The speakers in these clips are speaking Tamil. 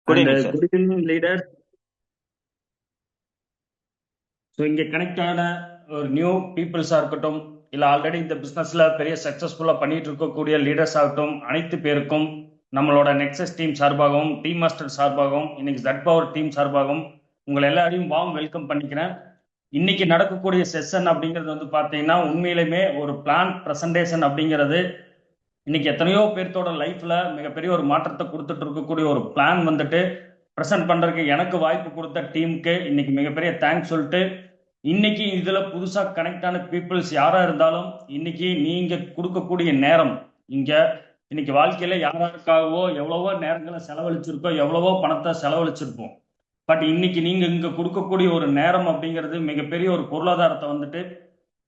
Good And evening, sir. good evening, leaders. So இங்கே கனெக்ட் ஆன ஒரு நியூ பீப்புள்ஸாக இருக்கட்டும், இல்லை ஆல்ரெடி இந்த பிஸ்னஸில் பெரிய சக்ஸஸ்ஃபுல்லாக பண்ணிட்டு இருக்கக்கூடிய லீடர்ஸ் ஆகட்டும், அனைத்து பேருக்கும் நம்மளோட நெக்ஸஸ் டீம் சார்பாகவும், டீம் மாஸ்டர் சார்பாகவும், இன்னைக்கு ஜட் பவர் டீம் சார்பாகவும் உங்களை எல்லாரையும் வார்ம் வெல்கம் பண்ணிக்கிறேன். இன்னைக்கு நடக்கக்கூடிய செஷன் அப்படிங்கிறது வந்து பார்த்தீங்கன்னா உண்மையிலுமே ஒரு பிளான் ப்ரெசன்டேஷன் அப்படிங்கிறது இன்னைக்கு எத்தனையோ பேர்த்தோட லைஃப்ல மிகப்பெரிய ஒரு மாற்றத்தை கொடுத்துட்டு இருக்கக்கூடிய ஒரு பிளான் வந்துட்டு ப்ரெசென்ட் பண்றதுக்கு எனக்கு வாய்ப்பு கொடுத்த டீமுக்கு இன்னைக்கு மிகப்பெரிய தேங்க்ஸ் சொல்லிட்டு, இன்னைக்கு இதுல புதுசா கனெக்ட் ஆன பீப்புள்ஸ் யாரா இருந்தாலும் இன்னைக்கு நீங்க கொடுக்கக்கூடிய நேரம் இங்க இன்னைக்கு வாழ்க்கையில யாராருக்காகவோ எவ்வளவோ நேரங்களை செலவழிச்சிருக்கோம், எவ்வளவோ பணத்தை செலவழிச்சிருப்போம். பட் இன்னைக்கு நீங்க இங்க கொடுக்கக்கூடிய ஒரு நேரம் அப்படிங்கிறது மிகப்பெரிய ஒரு பொருளாதாரத்தை வந்துட்டு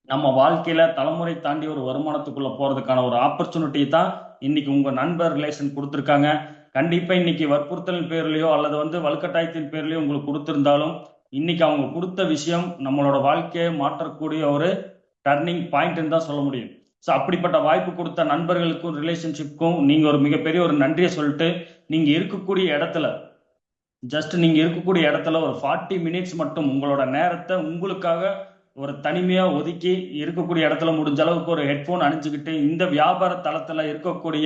நம்ம வாழ்க்கையில தலைமுறை தாண்டி ஒரு வருமானத்துக்குள்ள போறதுக்கான ஒரு ஆப்பர்ச்சுனிட்டி தான் இன்னைக்கு உங்க நண்பர் ரிலேஷன் கொடுத்துருக்காங்க. கண்டிப்பா இன்னைக்கு வற்புறுத்தலின் பேர்லயோ அல்லது வந்து வலுக்கட்டாயத்தின் பேர்லயோ உங்களுக்கு கொடுத்திருந்தாலும் இன்னைக்கு அவங்க கொடுத்த விஷயம் நம்மளோட வாழ்க்கையை மாற்றக்கூடிய ஒரு டர்னிங் பாயிண்ட்னு தான் சொல்ல முடியும். ஸோ அப்படிப்பட்ட வாய்ப்பு கொடுத்த நண்பர்களுக்கும் ரிலேஷன்ஷிப்க்கும் நீங்க ஒரு மிகப்பெரிய ஒரு நன்றியை சொல்லிட்டு, நீங்க இருக்கக்கூடிய இடத்துல நீங்க இருக்கக்கூடிய இடத்துல ஒரு 40 மினிட்ஸ் மட்டும் உங்களோட நேரத்தை உங்களுக்காக ஒரு தனிமையா ஒதுக்கி இருக்கக்கூடிய இடத்துல முடிஞ்ச அளவுக்கு ஒரு ஹெட்போன் அணிஞ்சுக்கிட்டு இந்த வியாபார தளத்துல இருக்கக்கூடிய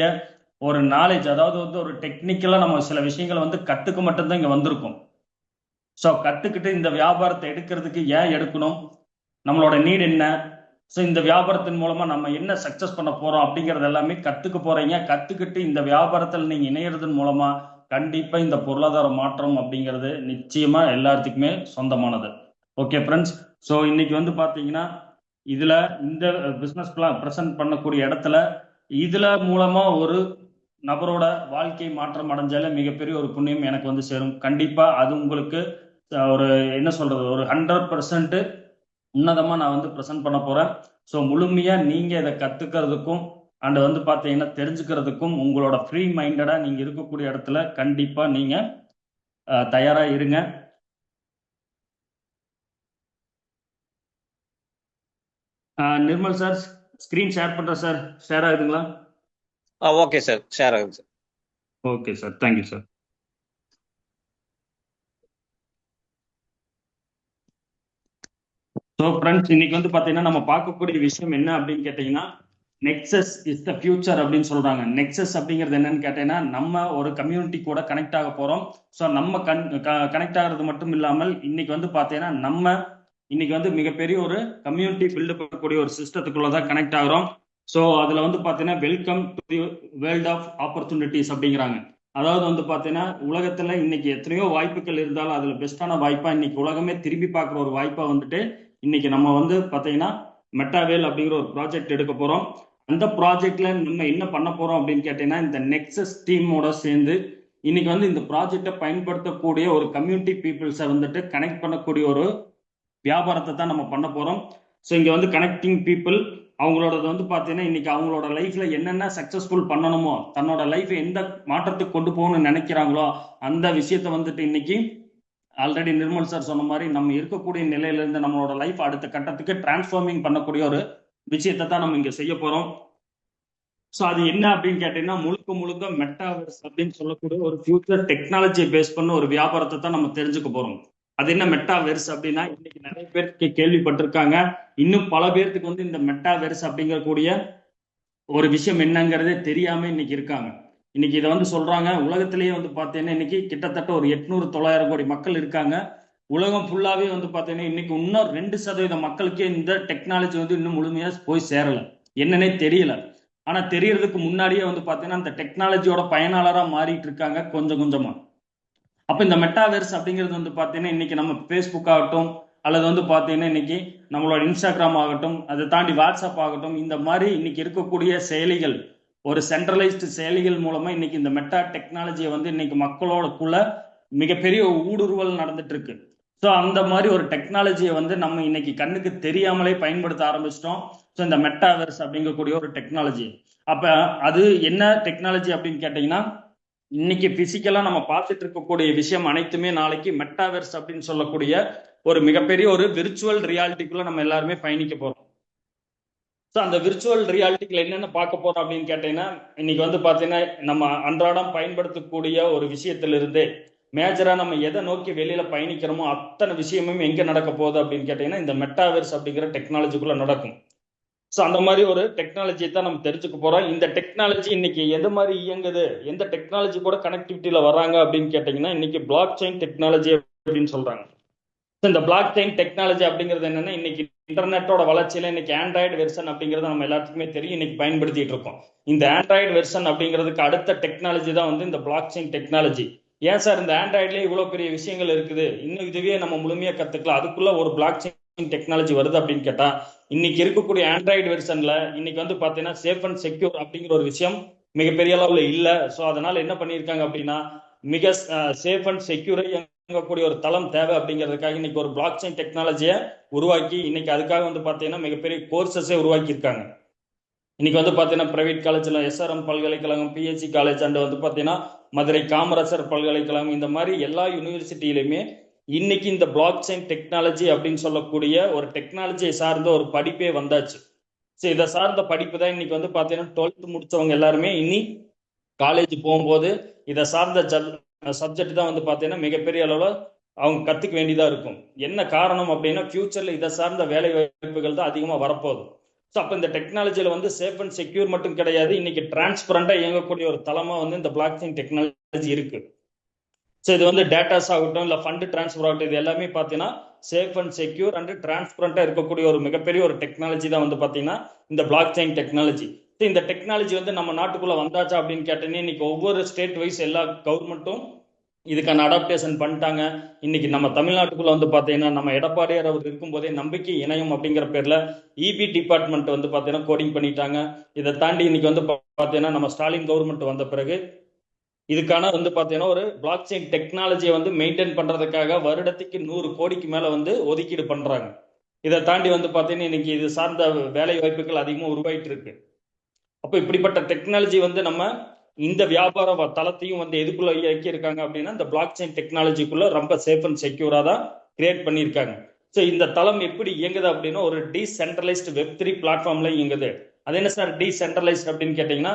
ஒரு நாலேஜ், அதாவது வந்து ஒரு டெக்னிக்கலா நம்ம சில விஷயங்களை வந்து கத்துக்க மட்டும்தான் இங்க வந்திருக்கோம். ஸோ கத்துக்கிட்டு இந்த வியாபாரத்தை எடுக்கிறதுக்கு ஏன் எடுக்கணும், நம்மளோட நீட் என்ன, ஸோ இந்த வியாபாரத்தின் மூலமா நம்ம என்ன சக்சஸ் பண்ண போறோம் அப்படிங்கறது எல்லாமே கத்துக்க போறீங்க. கத்துக்கிட்டு இந்த வியாபாரத்தில் நீங்க இணையறதன் மூலமா கண்டிப்பா இந்த பொருளாதார மாற்றம் அப்படிங்கிறது நிச்சயமா எல்லாத்துக்குமே சொந்தமானது. ஓகே ஃப்ரெண்ட்ஸ், ஸோ இன்னைக்கு வந்து பாத்தீங்கன்னா இதுல இந்த பிசினஸ் பிளான் ப்ரெசென்ட் பண்ணக்கூடிய இடத்துல இதுல மூலமா ஒரு நபரோட வாழ்க்கை மாற்றம் அடைஞ்சாலே மிகப்பெரிய ஒரு புண்ணியம் எனக்கு வந்து சேரும். கண்டிப்பா அது உங்களுக்கு ஒரு என்ன சொல்றது, ஒரு 100% உன்னதமா நான் வந்து ப்ரெசென்ட் பண்ண போறேன். ஸோ முழுமையா நீங்க இதை கத்துக்கிறதுக்கும் அண்ட் வந்து பாத்தீங்கன்னா தெரிஞ்சுக்கிறதுக்கும் உங்களோட ஃப்ரீ மைண்டடா நீங்க இருக்கக்கூடிய இடத்துல கண்டிப்பா நீங்க தயாரா இருங்க. நிர்மல் சார் ஸ்கிரீன் ஷேர் பண்றேன் சார், ஷேர் ஆகுதுங்களா? ஓகே சார், ஷேர் ஆகுது sir. Okay sir, thank you sir. So friends, இன்னைக்கு வந்து பாத்தீங்கன்னா நம்ம பார்க்கக்கூடிய விஷயம் என்ன அப்படின்னு கேட்டீங்கன்னா, நெக்ஸஸ் இஸ் த ஃபியூச்சர் அப்படின்னு சொல்றாங்க. நெக்ஸஸ் அப்படிங்கிறது என்னன்னு கேட்டீங்கன்னா, நம்ம ஒரு கம்யூனிட்டி கூட கனெக்ட் ஆக போறோம். ஸோ நம்ம கனெக்ட் ஆகிறது மட்டும் இல்லாமல் இன்னைக்கு வந்து பாத்தீங்கன்னா நம்ம இன்னைக்கு வந்து மிகப்பெரிய ஒரு கம்யூனிட்டி பில்ட் பண்ணக்கூடிய ஒரு சிஸ்டத்துக்குள்ளதான் கனெக்ட் ஆகிறோம். ஸோ அதுல வந்து பாத்தீங்கன்னா welcome to the world of opportunities அப்படிங்கிறாங்க. அதாவது வந்து பாத்தீங்கன்னா உலகத்துல இன்னைக்கு எத்தனையோ வாய்ப்புகள் இருந்தாலும் அதுல பெஸ்டான வாய்ப்பா இன்னைக்கு உலகமே திரும்பி பார்க்குற ஒரு வாய்ப்பா வந்துட்டு இன்னைக்கு நம்ம வந்து பாத்தீங்கன்னா மெட்டாவேல் அப்படிங்கிற ஒரு ப்ராஜெக்ட் எடுக்க போறோம். அந்த ப்ராஜெக்ட்ல நம்ம என்ன பண்ண போறோம் அப்படின்னு கேட்டீங்கன்னா, இந்த நெக்ஸஸ் டீமோட சேர்ந்து இன்னைக்கு வந்து இந்த ப்ராஜெக்டை பயன்படுத்தக்கூடிய ஒரு கம்யூனிட்டி பீப்புள்ஸை வந்துட்டு கனெக்ட் பண்ணக்கூடிய ஒரு வியாபாரத்தை தான் நம்ம பண்ண போறோம். ஸோ இங்க வந்து கனெக்டிங் பீப்புள் அவங்களோட வந்து பாத்தீங்கன்னா இன்னைக்கு அவங்களோட லைஃப்ல என்னென்ன சக்சஸ்ஃபுல் பண்ணணுமோ, தன்னோட லைஃப் எந்த மாற்றத்துக்கு கொண்டு போகணும்னு நினைக்கிறாங்களோ அந்த விஷயத்த வந்துட்டு இன்னைக்கு ஆல்ரெடி நிர்மல் சார் சொன்ன மாதிரி நம்ம இருக்கக்கூடிய நிலையில இருந்து நம்மளோட லைஃப் அடுத்த கட்டத்துக்கு டிரான்ஸ்ஃபார்மிங் பண்ணக்கூடிய ஒரு விஷயத்தை தான் நம்ம இங்க செய்ய போறோம். ஸோ அது என்ன அப்படின்னு கேட்டீங்கன்னா, முழுக்க முழுக்க மெட்டாவர்ஸ் அப்படின்னு சொல்லக்கூடிய ஒரு ஃபியூச்சர் டெக்னாலஜியை பேஸ் பண்ண ஒரு வியாபாரத்தை தான் நம்ம தெரிஞ்சுக்க போறோம். அது என்ன மெட்டாவெர்ஸ் அப்படின்னா, இன்னைக்கு நிறைய பேருக்கு கேள்விப்பட்டிருக்காங்க. இன்னும் பல பேருக்கு வந்து இந்த மெட்டாவெர்ஸ் அப்படிங்கக்கூடிய ஒரு விஷயம் என்னங்கிறதே தெரியாம இன்னைக்கு இருக்காங்க. இன்னைக்கு இதை வந்து சொல்றாங்க. உலகத்திலேயே வந்து பாத்தீங்கன்னா இன்னைக்கு கிட்டத்தட்ட ஒரு 800-900 கோடி மக்கள் இருக்காங்க. உலகம் ஃபுல்லாவே வந்து பாத்தீங்கன்னா இன்னைக்கு இன்னும் 2% மக்களுக்கே இந்த டெக்னாலஜி வந்து இன்னும் முழுமையா போய் சேரல, என்னன்னே தெரியல. ஆனா தெரியறதுக்கு முன்னாடியே வந்து பாத்தீங்கன்னா இந்த டெக்னாலஜியோட பயனாளரா மாறிட்டு இருக்காங்க கொஞ்சம் கொஞ்சமா. அப்ப இந்த மெட்டாவெர்ஸ் அப்படிங்கிறது வந்து பாத்தீங்கன்னா இன்னைக்கு நம்ம ஃபேஸ்புக் ஆகட்டும் அல்லது வந்து பாத்தீங்கன்னா இன்னைக்கு நம்மளோட இன்ஸ்டாகிராம் ஆகட்டும், அதை தாண்டி வாட்ஸ்அப் ஆகட்டும், இந்த மாதிரி இன்னைக்கு இருக்கக்கூடிய செயலிகள், ஒரு சென்ட்ரலைஸ்டு செயலிகள் மூலமா இன்னைக்கு இந்த மெட்டா டெக்னாலஜியை வந்து இன்னைக்கு மக்களோடக்குள்ள மிகப்பெரிய ஊடுருவல் நடந்துட்டு இருக்கு. ஸோ அந்த மாதிரி ஒரு டெக்னாலஜியை வந்து நம்ம இன்னைக்கு கண்ணுக்கு தெரியாமலே பயன்படுத்த ஆரம்பிச்சிட்டோம். ஸோ இந்த மெட்டாவெர்ஸ் அப்படிங்கக்கூடிய ஒரு டெக்னாலஜி. அப்ப அது என்ன டெக்னாலஜி அப்படின்னு கேட்டீங்கன்னா, இன்னைக்கு பிசிக்கலா நம்ம பார்த்துட்டு இருக்கக்கூடிய விஷயம் அனைத்துமே நாளைக்கு மெட்டாவெர்ஸ் அப்படின்னு சொல்லக்கூடிய ஒரு மிகப்பெரிய ஒரு விர்ச்சுவல் ரியாலிட்டிக்குள்ள நம்ம எல்லாருமே பயணிக்க போறோம். ஸோ அந்த விர்ச்சுவல் ரியாலிட்டிக்குள்ள என்னென்ன பார்க்க போறோம் அப்படின்னு கேட்டீங்கன்னா, இன்னைக்கு வந்து பாத்தீங்கன்னா நம்ம அன்றாடம் பயன்படுத்தக்கூடிய ஒரு விஷயத்திலிருந்து மேஜரா நம்ம எதை நோக்கி வெளியில பயணிக்கிறோமோ அத்தனை விஷயமும் எங்க நடக்க போகுது அப்படின்னு கேட்டீங்கன்னா இந்த மெட்டாவர்ஸ் அப்படிங்கிற டெக்னாலஜிக்குள்ள நடக்கும். ஸோ அந்த மாதிரி ஒரு டெக்னாலஜியை தான் நம்ம தெரிஞ்சுக்க போறோம். இந்த டெக்னாலஜி இன்னைக்கு எது மாதிரி இயங்குது, எந்த டெக்னாலஜி கூட கனெக்டிவிட்டியில வராங்க அப்படின்னு கேட்டீங்கன்னா இன்னைக்கு பிளாக் செயின் டெக்னாலஜி அப்படின்னு சொல்றாங்க. இந்த பிளாக் செயின் டெக்னாலஜி அப்படிங்கிறது என்னன்னா இன்னைக்கு இன்டர்நெட்டோட வளர்ச்சியில இன்னைக்கு ஆண்ட்ராய்டு வெர்ஷன் அப்படிங்கிறது நம்ம எல்லாத்துக்குமே தெரியும், இன்னைக்கு பயன்படுத்திட்டு இருக்கோம். இந்த ஆண்ட்ராய்டு வெர்ஷன் அப்படிங்கிறதுக்கு அடுத்த டெக்னாலஜி தான் வந்து இந்த பிளாக் செயின் டெக்னாலஜி. ஏன் சார் இந்த ஆண்ட்ராய்ட்லயே இவ்வளவு பெரிய விஷயங்கள் இருக்குது, இன்னும் இதுவே நம்ம முழுமையா கத்துக்கலாம், அதுக்குள்ள ஒரு பிளாக் செயின் டெக்னாலஜி வருது அப்படின்னு கேட்டா இன்னைக்கு இருக்கக்கூடிய ஆண்ட்ராய்டு வெர்ஷன்ல இன்னைக்கு வந்து பாத்தீங்கன்னா சேஃப் அண்ட் செக்யூர் அப்படிங்கிற ஒரு விஷயம் மிகப்பெரிய அளவுல இல்ல. ஸோ அதனால என்ன பண்ணியிருக்காங்க அப்படின்னா மிக சேஃப் அண்ட் செக்யூரை கூடிய ஒரு தளம் தேவை அப்படிங்கிறதுக்காக இன்னைக்கு ஒரு பிளாக் செயின் டெக்னாலஜியை உருவாக்கி இன்னைக்கு அதுக்காக வந்து பாத்தீங்கன்னா மிகப்பெரிய கோர்சஸே உருவாக்கி இருக்காங்க. இன்னைக்கு வந்து பாத்தீங்கன்னா பிரைவேட் காலேஜ்ல எஸ்ஆர்எம் பல்கலைக்கழகம், பிஹெச்சி காலேஜ் அண்ட் வந்து பாத்தீங்கன்னா மதுரை காமராசர் பல்கலைக்கழகம், இந்த மாதிரி எல்லா யூனிவர்சிட்டியிலுமே இன்னைக்கு இந்த பிளாக் செயின் டெக்னாலஜி அப்படின்னு சொல்லக்கூடிய ஒரு டெக்னாலஜியை சார்ந்த ஒரு படிப்பே வந்தாச்சு. ஸோ இதை சார்ந்த படிப்பு தான் இன்னைக்கு வந்து பாத்தீங்கன்னா 12th முடிச்சவங்க எல்லாருமே இனி காலேஜ் போகும்போது இதை சார்ந்த சப்ஜெக்ட் தான் வந்து பாத்தீங்கன்னா மிகப்பெரிய அளவுல அவங்க கத்துக்க வேண்டியதா இருக்கும். என்ன காரணம் அப்படின்னா ஃபியூச்சர்ல இதை சார்ந்த வேலை வாய்ப்புகள் தான் அதிகமா வரப்போகுது. ஸோ அப்போ இந்த டெக்னாலஜியில வந்து சேஃப் அண்ட் செக்யூர் மட்டும் கிடையாது, இன்னைக்கு டிரான்ஸ்பரண்டா இயங்கக்கூடிய ஒரு தளமா வந்து இந்த பிளாக் செயின் டெக்னாலஜி இருக்கு. ஸோ இது வந்து டேட்டாஸ் ஆகட்டும் இல்லை ஃபண்ட் டிரான்ஸ்ஃபர் ஆகட்டும், இது எல்லாமே பார்த்தீங்கன்னா சேஃப் அண்ட் செக்யூர் அண்ட் டிரான்ஸ்பரண்டா இருக்கக்கூடிய ஒரு மிகப்பெரிய ஒரு டெக்னாலஜி தான் வந்து பார்த்தீங்கன்னா இந்த பிளாக் செயின் டெக்னாலஜி. ஸோ இந்த டெக்னாலஜி வந்து நம்ம நாட்டுக்குள்ள வந்தாச்சா அப்படின்னு கேட்டீங்கன்னா இன்னைக்கு ஒவ்வொரு ஸ்டேட் வைஸ் எல்லா கவர்மெண்ட்டும் இதுக்கான அடாப்டேஷன் பண்ணிட்டாங்க. இன்னைக்கு நம்ம தமிழ்நாட்டுக்குள்ள வந்து பாத்தீங்கன்னா நம்ம எடப்பாடியார் அவர் இருக்கும் போதே நம்பிக்கை இணையம் அப்படிங்கிற பேர்ல இபி டிபார்ட்மெண்ட் வந்து பாத்தீங்கன்னா கோடிங் பண்ணிட்டாங்க. இதை தாண்டி இன்னைக்கு வந்து பாத்தீங்கன்னா நம்ம ஸ்டாலின் கவர்மெண்ட் வந்த பிறகு இதுக்கான வந்து பாத்தீங்கன்னா ஒரு பிளாக் செயின் டெக்னாலஜியை வந்து மெயின்டைன் பண்றதுக்காக வருடத்துக்கு 100 கோடிக்கு மேல வந்து ஒதுக்கீடு பண்றாங்க. இதை தாண்டி வந்து பாத்தீங்கன்னா இன்னைக்கு இது சார்ந்த வேலை வாய்ப்புகள் அதிகமா உருவாயிட்டு இருக்கு. அப்போ இப்படிப்பட்ட டெக்னாலஜி வந்து நம்ம இந்த வியாபார தளத்தையும் வந்து எதுக்குள்ள இயக்கி இருக்காங்க அப்படின்னா இந்த பிளாக் செயின் டெக்னாலஜிக்குள்ள ரொம்ப சேஃப் அண்ட் செக்யூரா தான் கிரியேட் பண்ணியிருக்காங்க. ஸோ இந்த தளம் எப்படி இயங்குது அப்படின்னா ஒரு டீசென்ட்ரலைஸ்டு வெப்3 பிளாட்ஃபார்ம்ல இயங்குது. அது என்ன சார் டீசென்ட்ரலைஸ்ட் அப்படின்னு கேட்டீங்கன்னா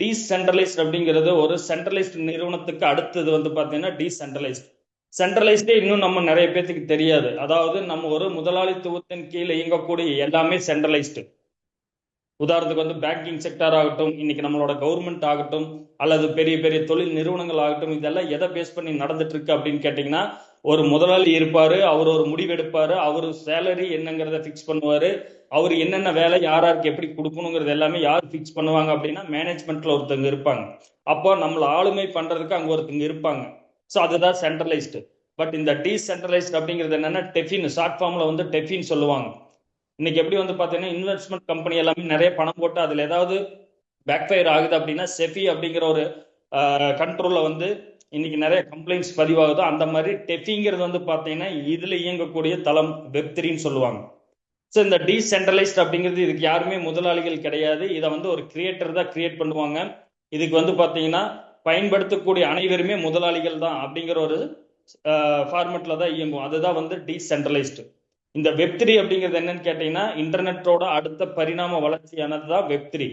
டீசென்ட்ரலைஸ்ட் அப்படிங்கிறது ஒரு சென்ட்ரலைஸ்டு நிறுவனத்துக்கு அடுத்தது வந்து பாத்தீங்கன்னா டீசென்ட்ரலைஸ்ட். சென்ட்ரலைஸ்டே இன்னும் நம்ம நிறைய பேருக்கு தெரியாது. அதாவது நம்ம ஒரு முதலாளித்துவத்தின் கீழே இயங்கக்கூடிய எல்லாமே சென்ட்ரலைஸ்டு. உதாரணத்துக்கு வந்து பேங்கிங் செக்டர் ஆகட்டும், இன்னைக்கு நம்மளோட கவர்மெண்ட் ஆகட்டும் அல்லது பெரிய பெரிய தொழில் நிறுவனங்கள் ஆகட்டும், இதெல்லாம் எதை பேஸ் பண்ணி நடந்துட்டு இருக்கு அப்படின்னு கேட்டீங்கன்னா ஒரு முதலாளி இருப்பாரு, அவர் ஒரு முடிவு எடுப்பாரு, அவரு சேலரி என்னங்கிறத பிக்ஸ் பண்ணுவாரு, அவர் என்னென்ன வேலை யாராருக்கு எப்படி கொடுக்கணுங்கிறது எல்லாமே யார் பிக்ஸ் பண்ணுவாங்க அப்படின்னா மேனேஜ்மெண்ட்ல ஒருத்தவங்க இருப்பாங்க. அப்போ நம்மள ஆளுமை பண்றதுக்கு அங்க ஒருத்தவங்க இருப்பாங்க. ஸோ அதுதான் சென்ட்ரலைஸ்டு. பட் இந்த டீசென்ட்ரலைஸ்டு அப்படிங்கிறது என்னன்னா டெஃபின், ஷார்ட் ஃபார்ம்ல வந்து டெஃபின் சொல்லுவாங்க. இன்னைக்கு எப்படி வந்து பாத்தீங்கன்னா இன்வெஸ்ட்மெண்ட் கம்பெனி எல்லாமே நிறைய பணம் போட்டு அதுல ஏதாவது பேக்ஃபயர் ஆகுது அப்படின்னா செஃபி அப்படிங்கிற ஒரு கண்ட்ரோல்ல வந்து இன்னைக்கு நிறைய கம்ப்ளைண்ட்ஸ் பதிவாகுதோ அந்த மாதிரி டெஃபிங்கிறது வந்து பாத்தீங்கன்னா இதுல இயங்கக்கூடிய தளம் வெப்3ன்னு சொல்லுவாங்க. ஸோ இந்த டீசென்ட்ரலைஸ்ட் அப்படிங்கிறது இதுக்கு யாருமே முதலாளிகள் கிடையாது, இதை வந்து ஒரு கிரியேட்டர் தான் கிரியேட் பண்ணுவாங்க. இதுக்கு வந்து பாத்தீங்கன்னா பயன்படுத்தக்கூடிய அனைவருமே முதலாளிகள் தான் அப்படிங்கிற ஒரு ஃபார்மெட்ல தான் இயங்கும். அதுதான் வந்து டீசென்ட்ரலைஸ்டு. இந்த வெப்3 அப்படிங்கிறது என்னன்னு கேட்டீங்கன்னா இன்டர்நெட்டோட அடுத்த பரிணாம வளர்ச்சியானது தான் வெப்3.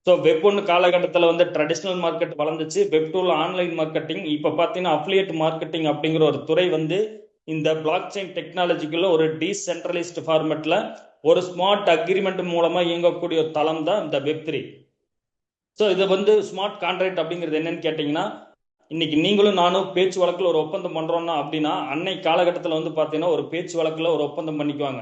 ஸோ வெப் 1 காலகட்டத்தில் வந்து ட்ரெடிஷ்னல் மார்க்கெட் வளர்ந்துச்சு, வெப் 2ல ஆன்லைன் மார்க்கெட்டிங், இப்போ பார்த்தீங்கன்னா அஃபிலியேட் மார்க்கெட்டிங் அப்படிங்கிற ஒரு துறை வந்து இந்த பிளாக் செயின் டெக்னாலஜிக்குள்ள ஒரு டீசென்ட்ரலைஸ்டு ஃபார்மெட்ல ஒரு ஸ்மார்ட் அக்ரிமெண்ட் மூலமா இயங்கக்கூடிய ஒரு தளம் தான் இந்த வெப்3. ஸோ இது வந்து ஸ்மார்ட் கான்ட்ராக்ட் அப்படிங்கிறது என்னன்னு கேட்டீங்கன்னா இன்னைக்கு நீங்களும் நானும் பேச்சு வழக்கில் ஒரு ஒப்பந்தம் பண்றோம்னா அப்படின்னா அன்னை காலகட்டத்தில் வந்து பாத்தீங்கன்னா ஒரு பேச்சு வழக்கில் ஒரு ஒப்பந்தம் பண்ணிக்குவாங்க.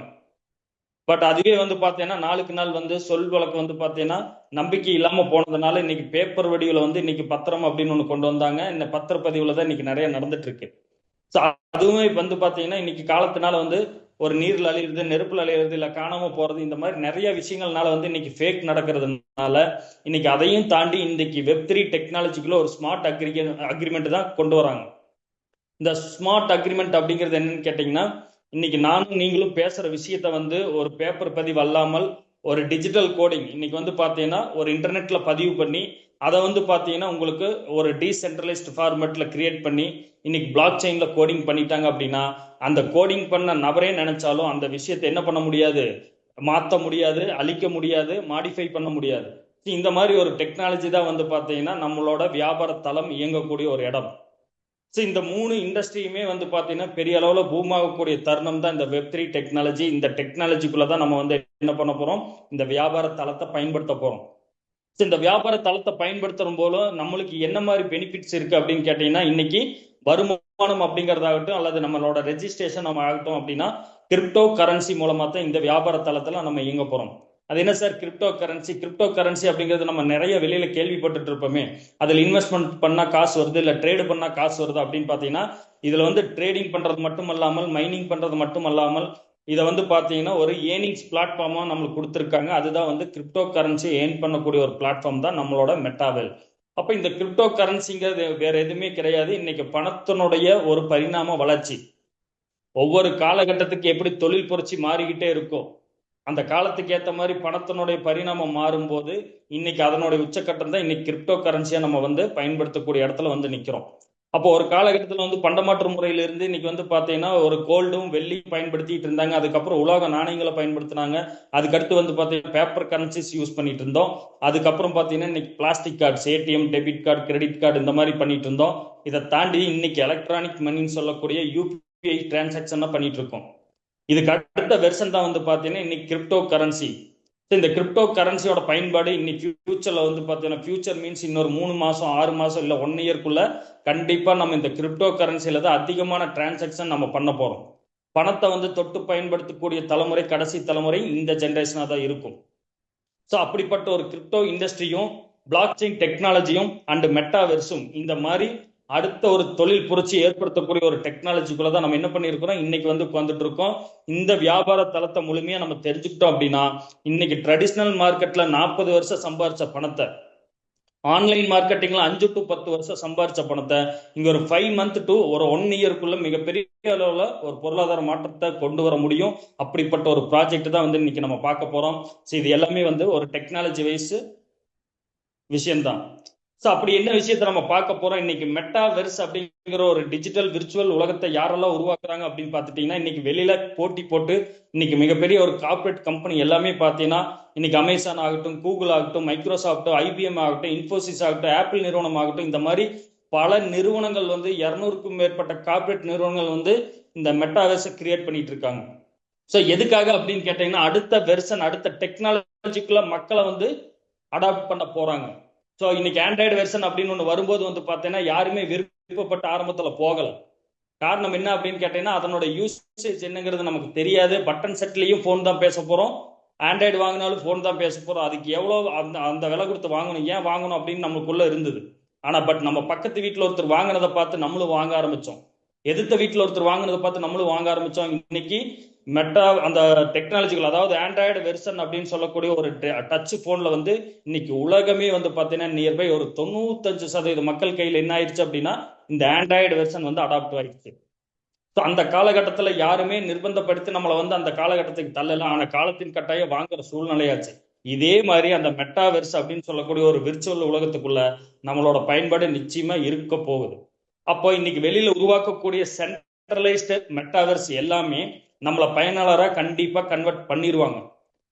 பட் அதுவே வந்து பாத்தீங்கன்னா நாளுக்கு நாள் வந்து சொல் வழக்கு வந்து பாத்தீங்கன்னா நம்பிக்கை இல்லாம போனதுனால இன்னைக்கு பேப்பர் வடிவில் வந்து இன்னைக்கு பத்திரம் அப்படின்னு ஒண்ணு கொண்டு வந்தாங்க. இந்த பத்திரப்பதிவுல தான் இன்னைக்கு நிறைய நடந்துட்டு இருக்கு. ஸோ அதுவுமே வந்து பாத்தீங்கன்னா இன்னைக்கு காலத்தினால வந்து ஒரு நீர்ல அழியிறது, நெருப்புல அழியிறது, இல்ல காணாம போறது, இந்த மாதிரி நிறைய விஷயங்கள்னால வந்து இன்னைக்கு ஃபேக் நடக்கிறதுனால இன்னைக்கு அதையும் தாண்டி இன்னைக்கு வெப்3 டெக்னாலஜிக்குள்ள ஒரு ஸ்மார்ட் அக்ரிமெண்ட் தான் கொண்டு வராங்க. இந்த ஸ்மார்ட் அக்ரிமெண்ட் அப்படிங்கிறது என்னன்னு கேட்டீங்கன்னா இன்னைக்கு நானும் நீங்களும் பேசுற விஷயத்த வந்து ஒரு பேப்பர் பதிவு அல்லாமல் ஒரு டிஜிட்டல் கோடிங் இன்னைக்கு வந்து பாத்தீங்கன்னா ஒரு இன்டர்நெட்ல பதிவு பண்ணி அதை வந்து பாத்தீங்கன்னா உங்களுக்கு ஒரு டீசென்ட்ரலைஸ்டு ஃபார்மேட்ல கிரியேட் பண்ணி இன்னைக்கு பிளாக் செயின்ல கோடிங் பண்ணிட்டாங்க அப்படின்னா அந்த கோடிங் பண்ண நபரே நினைச்சாலும் அந்த விஷயத்தை என்ன பண்ண முடியாது, மாற்ற முடியாது, அழிக்க முடியாது, மாடிஃபை பண்ண முடியாது. இந்த மாதிரி ஒரு டெக்னாலஜி தான் வந்து பாத்தீங்கன்னா நம்மளோட வியாபார தளம் இயங்கக்கூடிய ஒரு இடம். ஸோ இந்த 3 இண்டஸ்ட்ரியுமே வந்து பார்த்தீங்கன்னா பெரிய அளவில் பூம் ஆகக்கூடிய தருணம் தான் இந்த வெப்3 டெக்னாலஜி. இந்த டெக்னாலஜிக்குள்ள தான் நம்ம வந்து என்ன பண்ண போறோம், இந்த வியாபார தளத்தை பயன்படுத்த போறோம். ஸோ இந்த வியாபார தளத்தை பயன்படுத்தும் போது நம்மளுக்கு என்ன மாதிரி பெனிஃபிட்ஸ் இருக்கு அப்படின்னு கேட்டீங்கன்னா, இன்னைக்கு வருமானம் அப்படிங்கறதாகட்டும் அல்லது நம்மளோட ரெஜிஸ்ட்ரேஷன் நம்ம ஆகட்டும் அப்படின்னா கிரிப்டோ கரன்சி மூலமா தான் இந்த வியாபார தளத்துல நம்ம இயங்க போறோம். அது என்ன sir crypto currency? Crypto currency அப்படிங்கிறது நம்ம நிறைய வெளியில கேள்விப்பட்டுட்டு இருப்போமே. அதுல இன்வெஸ்ட்மெண்ட் பண்ணா காசு வருது, இல்ல ட்ரேடு பண்ணா காசு வருது அப்படின்னு பாத்தீங்கன்னா, இதுல வந்து ட்ரேடிங் பண்றது மட்டும் அல்லாமல், மைனிங் பண்றது மட்டும் அல்லாமல், இதை வந்து பாத்தீங்கன்னா ஒரு ஏர்னிங்ஸ் பிளாட்ஃபார்மா நம்மளுக்கு கொடுத்துருக்காங்க. அதுதான் வந்து கிரிப்டோ கரன்சி ஏர்ன் பண்ணக்கூடிய ஒரு பிளாட்ஃபார்ம் தான் நம்மளோட மெட்டாவெல். அப்ப இந்த கிரிப்டோ கரன்சிங்கிறது வேற எதுவுமே கிடையாது. இன்னைக்கு பணத்தினுடைய ஒரு பரிணாம வளர்ச்சி. ஒவ்வொரு காலகட்டத்துக்கு எப்படி தொழில் புரட்சி மாறிக்கிட்டே இருக்கும், அந்த காலத்துக்கு ஏற்ற மாதிரி பணத்தினுடைய பரிணாமம் மாறும்போது இன்னைக்கு அதனுடைய உச்சக்கட்டம் தான் இன்னைக்கு கிரிப்டோ கரன்சியா நம்ம வந்து பயன்படுத்தக்கூடிய இடத்துல வந்து நிக்கிறோம். அப்போ ஒரு காலகட்டத்தில் வந்து பண்டமாற்று முறையிலிருந்து இன்னைக்கு வந்து பாத்தீங்கன்னா ஒரு கோல்டும் வெள்ளி பயன்படுத்திட்டு இருந்தாங்க. அதுக்கப்புறம் உலோக நாணயங்களை பயன்படுத்தினாங்க. அதுக்கடுத்து வந்து பாத்தீங்கன்னா பேப்பர் கரன்சிஸ் யூஸ் பண்ணிட்டு இருந்தோம். அதுக்கப்புறம் பாத்தீங்கன்னா இன்னைக்கு plastic cards, ATM, debit card, credit card இந்த மாதிரி பண்ணிட்டு இருந்தோம். இதை தாண்டி இன்னைக்கு எலக்ட்ரானிக் மணின்னு சொல்லக்கூடிய யூபிஐ டிரான்சாக்சன் பண்ணிட்டு இருக்கோம். இதுக்கு அடுத்த வெர்ஷன் தான் வந்து பாத்தீங்கன்னா இன்னைக்கு கிரிப்டோ கரன்சி. இந்த கிரிப்டோ கரன்சியோட பயன்பாடு இன்னைக்கு ஃபியூச்சர்ல வந்து பாத்தீங்கன்னா, ஃபியூச்சர் மீன்ஸ் இன்னொரு 3 மாசம் 6 மாசம் இல்ல 1 இயர்க்குள்ள கண்டிப்பா நம்ம இந்த கிரிப்டோ கரன்சியில தான் அதிகமான டிரான்சாக்சன் நம்ம பண்ண போறோம். பணத்தை வந்து தொட்டு பயன்படுத்தக்கூடிய தலைமுறை, கடைசி தலைமுறை இந்த ஜென்ரேஷனா தான் இருக்கும். ஸோ அப்படிப்பட்ட ஒரு கிரிப்டோ இண்டஸ்ட்ரியும், பிளாக் செயின் டெக்னாலஜியும் அண்ட் மெட்டாவெர்ஸும் இந்த மாதிரி அடுத்த ஒரு தொழில் புரட்சி ஏற்படுத்தக்கூடிய ஒரு டெக்னாலஜிக்குள்ள தான் நம்ம என்ன பண்ணிருக்கிறோம், இன்னைக்கு வந்து உட்காந்துட்டு இருக்கோம். இந்த வியாபார தளத்தை முழுமையா நம்ம தெரிஞ்சுக்கிட்டோம் அப்படின்னா, இன்னைக்கு ட்ரெடிஷனல் மார்க்கெட்ல 40 வருஷம் சம்பாரிச்ச பணத்தை, ஆன்லைன் மார்க்கெட்டிங்ல 5 to 10 வருஷம் சம்பாரிச்ச பணத்தை இங்க ஒரு 5 month to ஒரு 1 இயர்க்குள்ள மிகப்பெரிய அளவுல ஒரு பொருளாதார மாற்றத்தை கொண்டு வர முடியும். அப்படிப்பட்ட ஒரு ப்ராஜெக்ட் தான் வந்து இன்னைக்கு நம்ம பார்க்க போறோம். ஸோ இது எல்லாமே வந்து ஒரு டெக்னாலஜி வைஸ் விஷயம்தான். ஸோ அப்படி என்ன விஷயத்த நம்ம பார்க்க போறோம், இன்னைக்கு மெட்டாவெர்ஸ் அப்படிங்கிற ஒரு டிஜிட்டல் விர்ச்சுவல் உலகத்தை யாரெல்லாம் உருவாக்குறாங்க அப்படின்னு பார்த்துட்டீங்கன்னா, இன்னைக்கு வெளியில போட்டி போட்டு இன்னைக்கு மிகப்பெரிய ஒரு கார்பரேட் கம்பெனி எல்லாமே பார்த்தீங்கன்னா, இன்னைக்கு அமேசான் ஆகட்டும், கூகுள் ஆகட்டும், மைக்ரோசாஃப்ட், ஐபிஎம் ஆகட்டும், இன்ஃபோசிஸ் ஆகட்டும், ஆப்பிள் நிறுவனம் ஆகட்டும், இந்த மாதிரி பல நிறுவனங்கள் வந்து 200க்கும் மேற்பட்ட கார்பரேட் நிறுவனங்கள் வந்து இந்த மெட்டாவெர்ஸை கிரியேட் பண்ணிட்டு இருக்காங்க. ஸோ எதுக்காக அப்படின்னு கேட்டீங்கன்னா, அடுத்த வெர்ஷன், அடுத்த டெக்னாலஜிக்குள்ள மக்களை வந்து அடாப்ட் பண்ண போறாங்க. ஸோ இன்னைக்கு ஆண்ட்ராய்டு வெர்ஷன் அப்படின்னு ஒன்று வரும்போது வந்து பார்த்தீங்கன்னா யாருமே விருப்பப்பட்ட ஆரம்பத்தில் போகல. காரணம் என்ன அப்படின்னு கேட்டீங்கன்னா, அதனோட யூசேஜ் என்னங்கிறது நமக்கு தெரியாது. பட்டன் செட்லையும் ஃபோன் தான் பேச போறோம், ஆண்ட்ராய்டு வாங்கினாலும் ஃபோன் தான் பேச போறோம். அதுக்கு எவ்வளோ அந்த அந்த விலை கொடுத்து வாங்கணும், ஏன் வாங்கணும் அப்படின்னு நமக்குள்ள இருந்தது. ஆனா பட் நம்ம பக்கத்து வீட்டில் ஒருத்தர் வாங்கினதை பார்த்து நம்மளும் வாங்க ஆரம்பிச்சோம். எதிர்த்த வீட்டில் ஒருத்தர் வாங்கினதை பார்த்து நம்மளும் வாங்க ஆரம்பிச்சோம். இன்னைக்கு மெட்டா அந்த டெக்னாலஜிகள், அதாவது ஆண்ட்ராய்டு வெர்ஷன் அப்படின்னு சொல்லக்கூடிய ஒரு டச் போன்ல வந்து இன்னைக்கு உலகமே வந்து பாத்தீங்கன்னா நியர்பை ஒரு 95% மக்கள் கையில் என்ன ஆயிடுச்சு அப்படின்னா இந்த ஆண்ட்ராய்டு வெர்ஷன் வந்து அடாப்ட் ஆயிடுச்சு. அந்த காலகட்டத்துல யாருமே நிர்பந்தப்படுத்தி நம்மளை வந்து அந்த காலகட்டத்துக்கு தள்ளல, ஆன காலத்தின் கட்டாயம் வாங்குற சூழ்நிலையாச்சு. இதே மாதிரி அந்த மெட்டாவெர்ஸ் அப்படின்னு சொல்லக்கூடிய ஒரு விர்ச்சுவல் உலகத்துக்குள்ள நம்மளோட பயன்பாடு நிச்சயமா இருக்க போகுது. அப்போ இன்னைக்கு வெளியில உருவாக்கக்கூடிய சென்ட்ரலைஸ்டு மெட்டாவெர்ஸ் எல்லாமே நம்மளை பயனாளராக கண்டிப்பா கன்வெர்ட் பண்ணிடுவாங்க.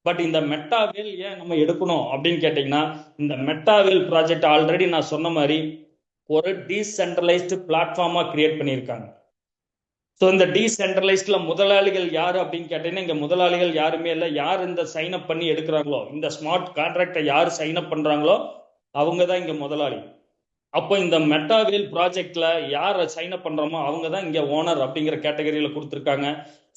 பட் இந்த மெட்டாவேல் ஏன் நம்ம எடுக்கணும் அப்படின்னு கேட்டீங்கன்னா, இந்த மெட்டாவேல் ப்ராஜெக்ட் ஆல்ரெடி நான் சொன்ன மாதிரி ஒரு டீசென்ட்ரலைஸ்டு பிளாட்ஃபார்மா கிரியேட் பண்ணியிருக்காங்க. ஸோ இந்த டீசென்ட்ரலைஸ்ட்ல முதலாளிகள் யாரு அப்படின்னு கேட்டீங்கன்னா, இங்க முதலாளிகள் யாருமே இல்லை. யார் இந்த சைன் அப் பண்ணி எடுக்கிறாங்களோ, இந்த ஸ்மார்ட் கான்ட்ராக்டை யார் சைன் அப் பண்றாங்களோ அவங்க தான் இங்க முதலாளி. அப்போ இந்த மெட்டாவேல் ப்ராஜெக்ட்ல யார் சைன் அப் பண்றோமோ அவங்க தான் இங்க ஓனர் அப்படிங்கிற கேட்டகரியில கொடுத்துருக்காங்க.